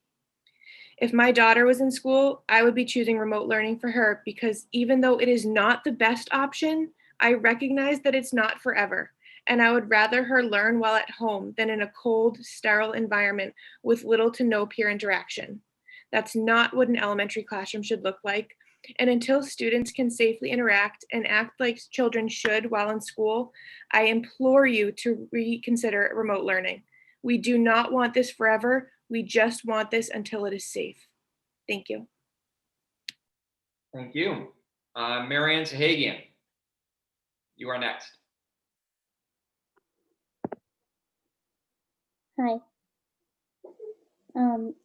If my daughter was in school, I would be choosing remote learning for her because even though it is not the best option, I recognize that it's not forever. And I would rather her learn while at home than in a cold, sterile environment with little to no peer interaction. That's not what an elementary classroom should look like. And until students can safely interact and act like children should while in school, I implore you to reconsider remote learning. We do not want this forever. We just want this until it is safe. Thank you. Thank you. Marianne Sahagian, you are next. Hi.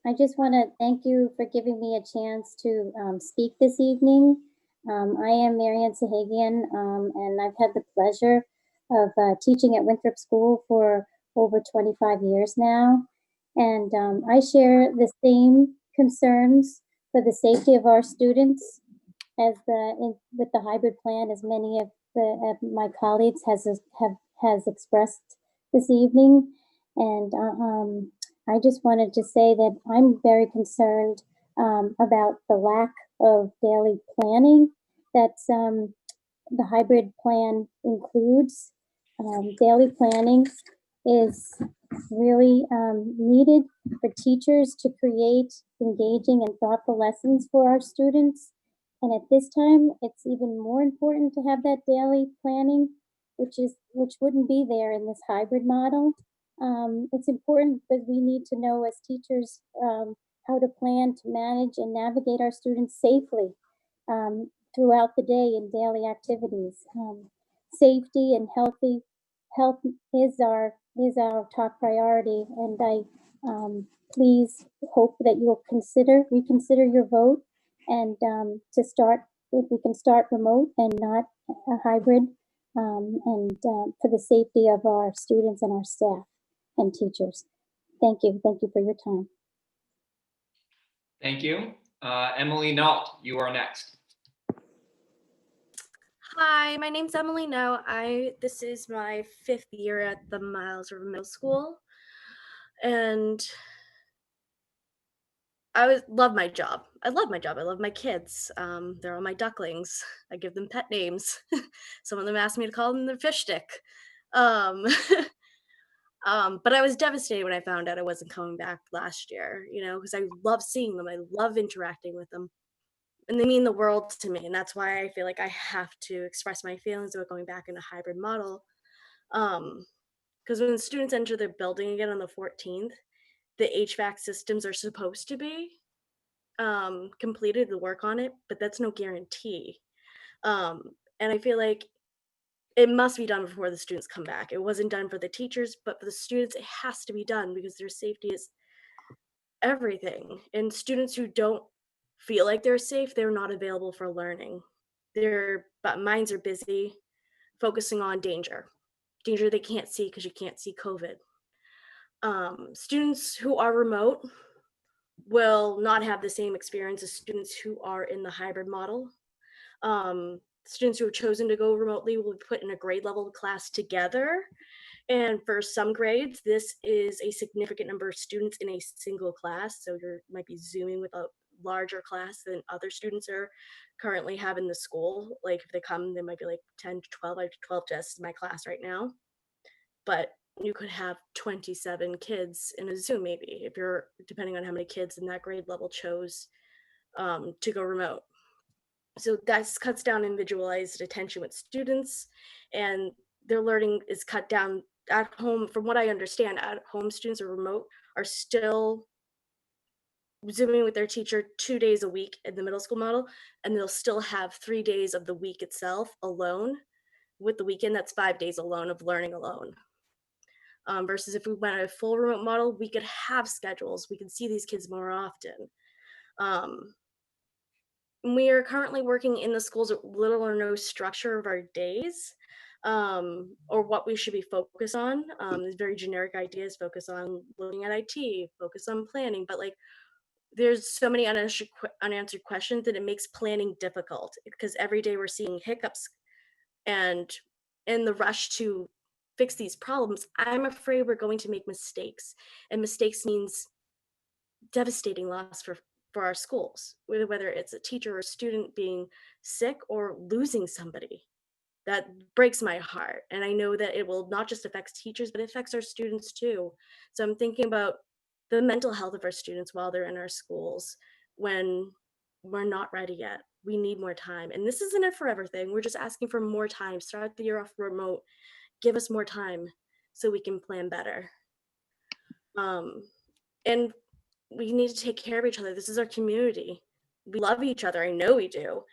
I just want to thank you for giving me a chance to speak this evening. I am Marianne Sahagian, and I've had the pleasure of teaching at Winthrop School for over 25 years now. And I share the same concerns for the safety of our students as with the hybrid plan, as many of my colleagues has expressed this evening. And I just wanted to say that I'm very concerned about the lack of daily planning that the hybrid plan includes. Daily planning is really needed for teachers to create engaging and thoughtful lessons for our students. And at this time, it's even more important to have that daily planning, which wouldn't be there in this hybrid model. It's important because we need to know as teachers how to plan to manage and navigate our students safely throughout the day in daily activities. Safety and health is our top priority, and I please hope that you'll reconsider your vote and if we can start remote and not a hybrid, and for the safety of our students and our staff and teachers. Thank you. Thank you for your time. Thank you. Emily Nault, you are next. Hi, my name's Emily No. This is my 5th year at the Miles River Middle School, and I love my job. I love my job. I love my kids. They're all my ducklings. I give them pet names. Some of them ask me to call them their fish stick. But I was devastated when I found out I wasn't coming back last year, because I love seeing them. I love interacting with them. And they mean the world to me. And that's why I feel like I have to express my feelings about going back in a hybrid model. Because when students enter their building again on the 14th, the HVAC systems are supposed to be completed, the work on it, but that's no guarantee. And I feel like it must be done before the students come back. It wasn't done for the teachers, but for the students, it has to be done because their safety is everything. And students who don't feel like they're safe, they're not available for learning. Their minds are busy focusing on danger they can't see because you can't see COVID. Students who are remote will not have the same experience as students who are in the hybrid model. Students who have chosen to go remotely will be put in a grade level class together. And for some grades, this is a significant number of students in a single class. So you might be Zooming with a larger class than other students are currently have in the school. Like if they come, they might be like 10 to 12, like 12 just my class right now. But you could have 27 kids in a Zoom maybe, if you're, depending on how many kids in that grade level chose to go remote. So that cuts down individualized attention with students, and their learning is cut down at home. From what I understand, at home students or remote are still Zooming with their teacher 2 days a week in the middle school model, and they'll still have 3 days of the week itself alone. With the weekend, that's 5 days alone of learning alone. Versus if we went a full remote model, we could have schedules. We could see these kids more often. We are currently working in the schools with little or no structure of our days, or what we should be focused on. These very generic ideas, focus on looking at IT, focus on planning, but like there's so many unanswered questions that it makes planning difficult because every day we're seeing hiccups, and in the rush to fix these problems, I'm afraid we're going to make mistakes, and mistakes means devastating loss for our schools, whether it's a teacher or a student being sick or losing somebody. That breaks my heart, and I know that it will not just affect teachers, but it affects our students too. So I'm thinking about the mental health of our students while they're in our schools when we're not ready yet. We need more time, and this isn't a forever thing. We're just asking for more time. Start the year off remote, give us more time so we can plan better. And we need to take care of each other. This is our community. We love each other. I know we do.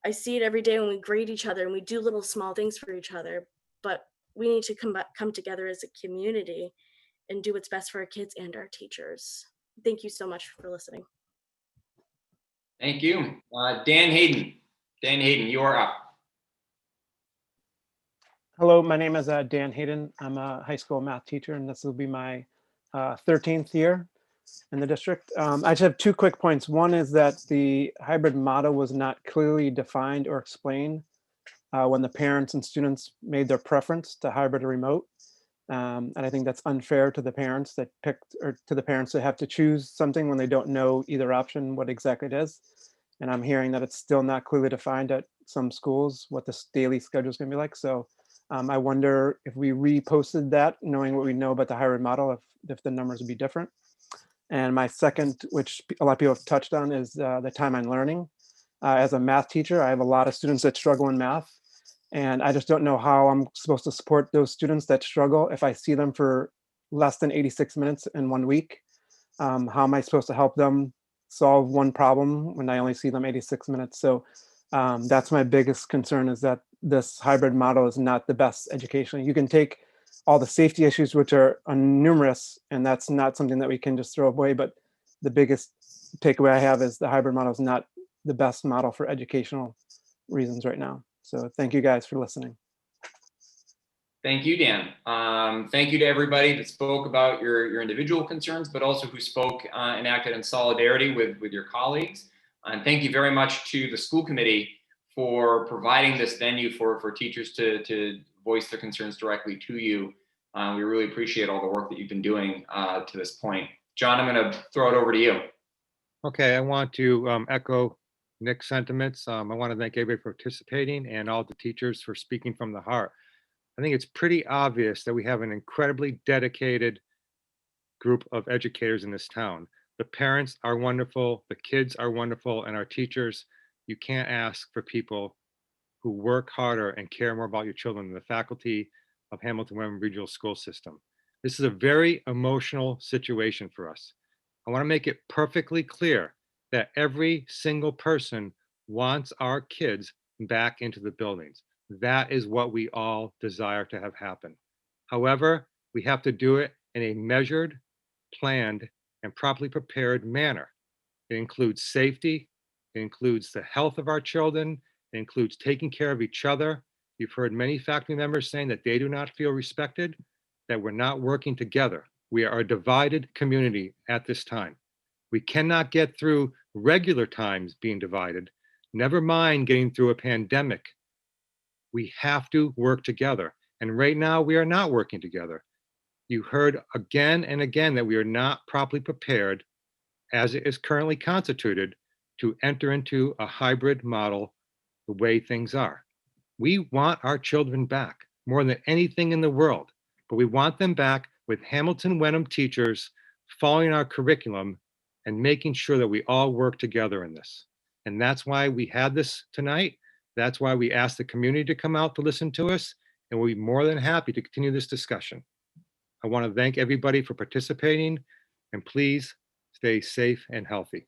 I see it every day when we grade each other and we do little small things for each other, but we need to come together as a community and do what's best for our kids and our teachers. Thank you so much for listening. Thank you. Dan Hayden. Dan Hayden, you are up. Hello, my name is Dan Hayden. I'm a high school math teacher, and this will be my 13th year in the district. I just have 2 quick points. One is that the hybrid model was not clearly defined or explained when the parents and students made their preference to hybrid or remote. And I think that's unfair to the parents that picked, or to the parents that have to choose something when they don't know either option, what exactly it is. And I'm hearing that it's still not clearly defined at some schools what this daily schedule is going to be like. So I wonder if we reposted that, knowing what we know about the hybrid model, if the numbers would be different. And my second, which a lot of people have touched on, is the time on learning. As a math teacher, I have a lot of students that struggle in math. And I just don't know how I'm supposed to support those students that struggle if I see them for less than 86 minutes in 1 week. How am I supposed to help them solve one problem when I only see them 86 minutes? So that's my biggest concern, is that this hybrid model is not the best education. You can take all the safety issues, which are numerous, and that's not something that we can just throw away. But the biggest takeaway I have is the hybrid model is not the best model for educational reasons right now. So thank you guys for listening. Thank you, Dan. Thank you to everybody that spoke about your individual concerns, but also who spoke and acted in solidarity with your colleagues. And thank you very much to the school committee for providing this venue for teachers to voice their concerns directly to you. We really appreciate all the work that you've been doing to this point. John, I'm going to throw it over to you. Okay, I want to echo Nick's sentiments. I want to thank everybody for participating and all the teachers for speaking from the heart. I think it's pretty obvious that we have an incredibly dedicated group of educators in this town. The parents are wonderful, the kids are wonderful, and our teachers, you can't ask for people who work harder and care more about your children than the faculty of Hamilton Wenham Regional School System. This is a very emotional situation for us. I want to make it perfectly clear that every single person wants our kids back into the buildings. That is what we all desire to have happen. However, we have to do it in a measured, planned, and properly prepared manner. It includes safety, it includes the health of our children, it includes taking care of each other. You've heard many faculty members saying that they do not feel respected, that we're not working together. We are a divided community at this time. We cannot get through regular times being divided, never mind getting through a pandemic. We have to work together. And right now we are not working together. You heard again and again that we are not properly prepared, as it is currently constituted, to enter into a hybrid model the way things are. We want our children back more than anything in the world, but we want them back with Hamilton Wenham teachers following our curriculum and making sure that we all work together in this. And that's why we had this tonight. That's why we asked the community to come out to listen to us, and we'll be more than happy to continue this discussion. I want to thank everybody for participating, and please stay safe and healthy.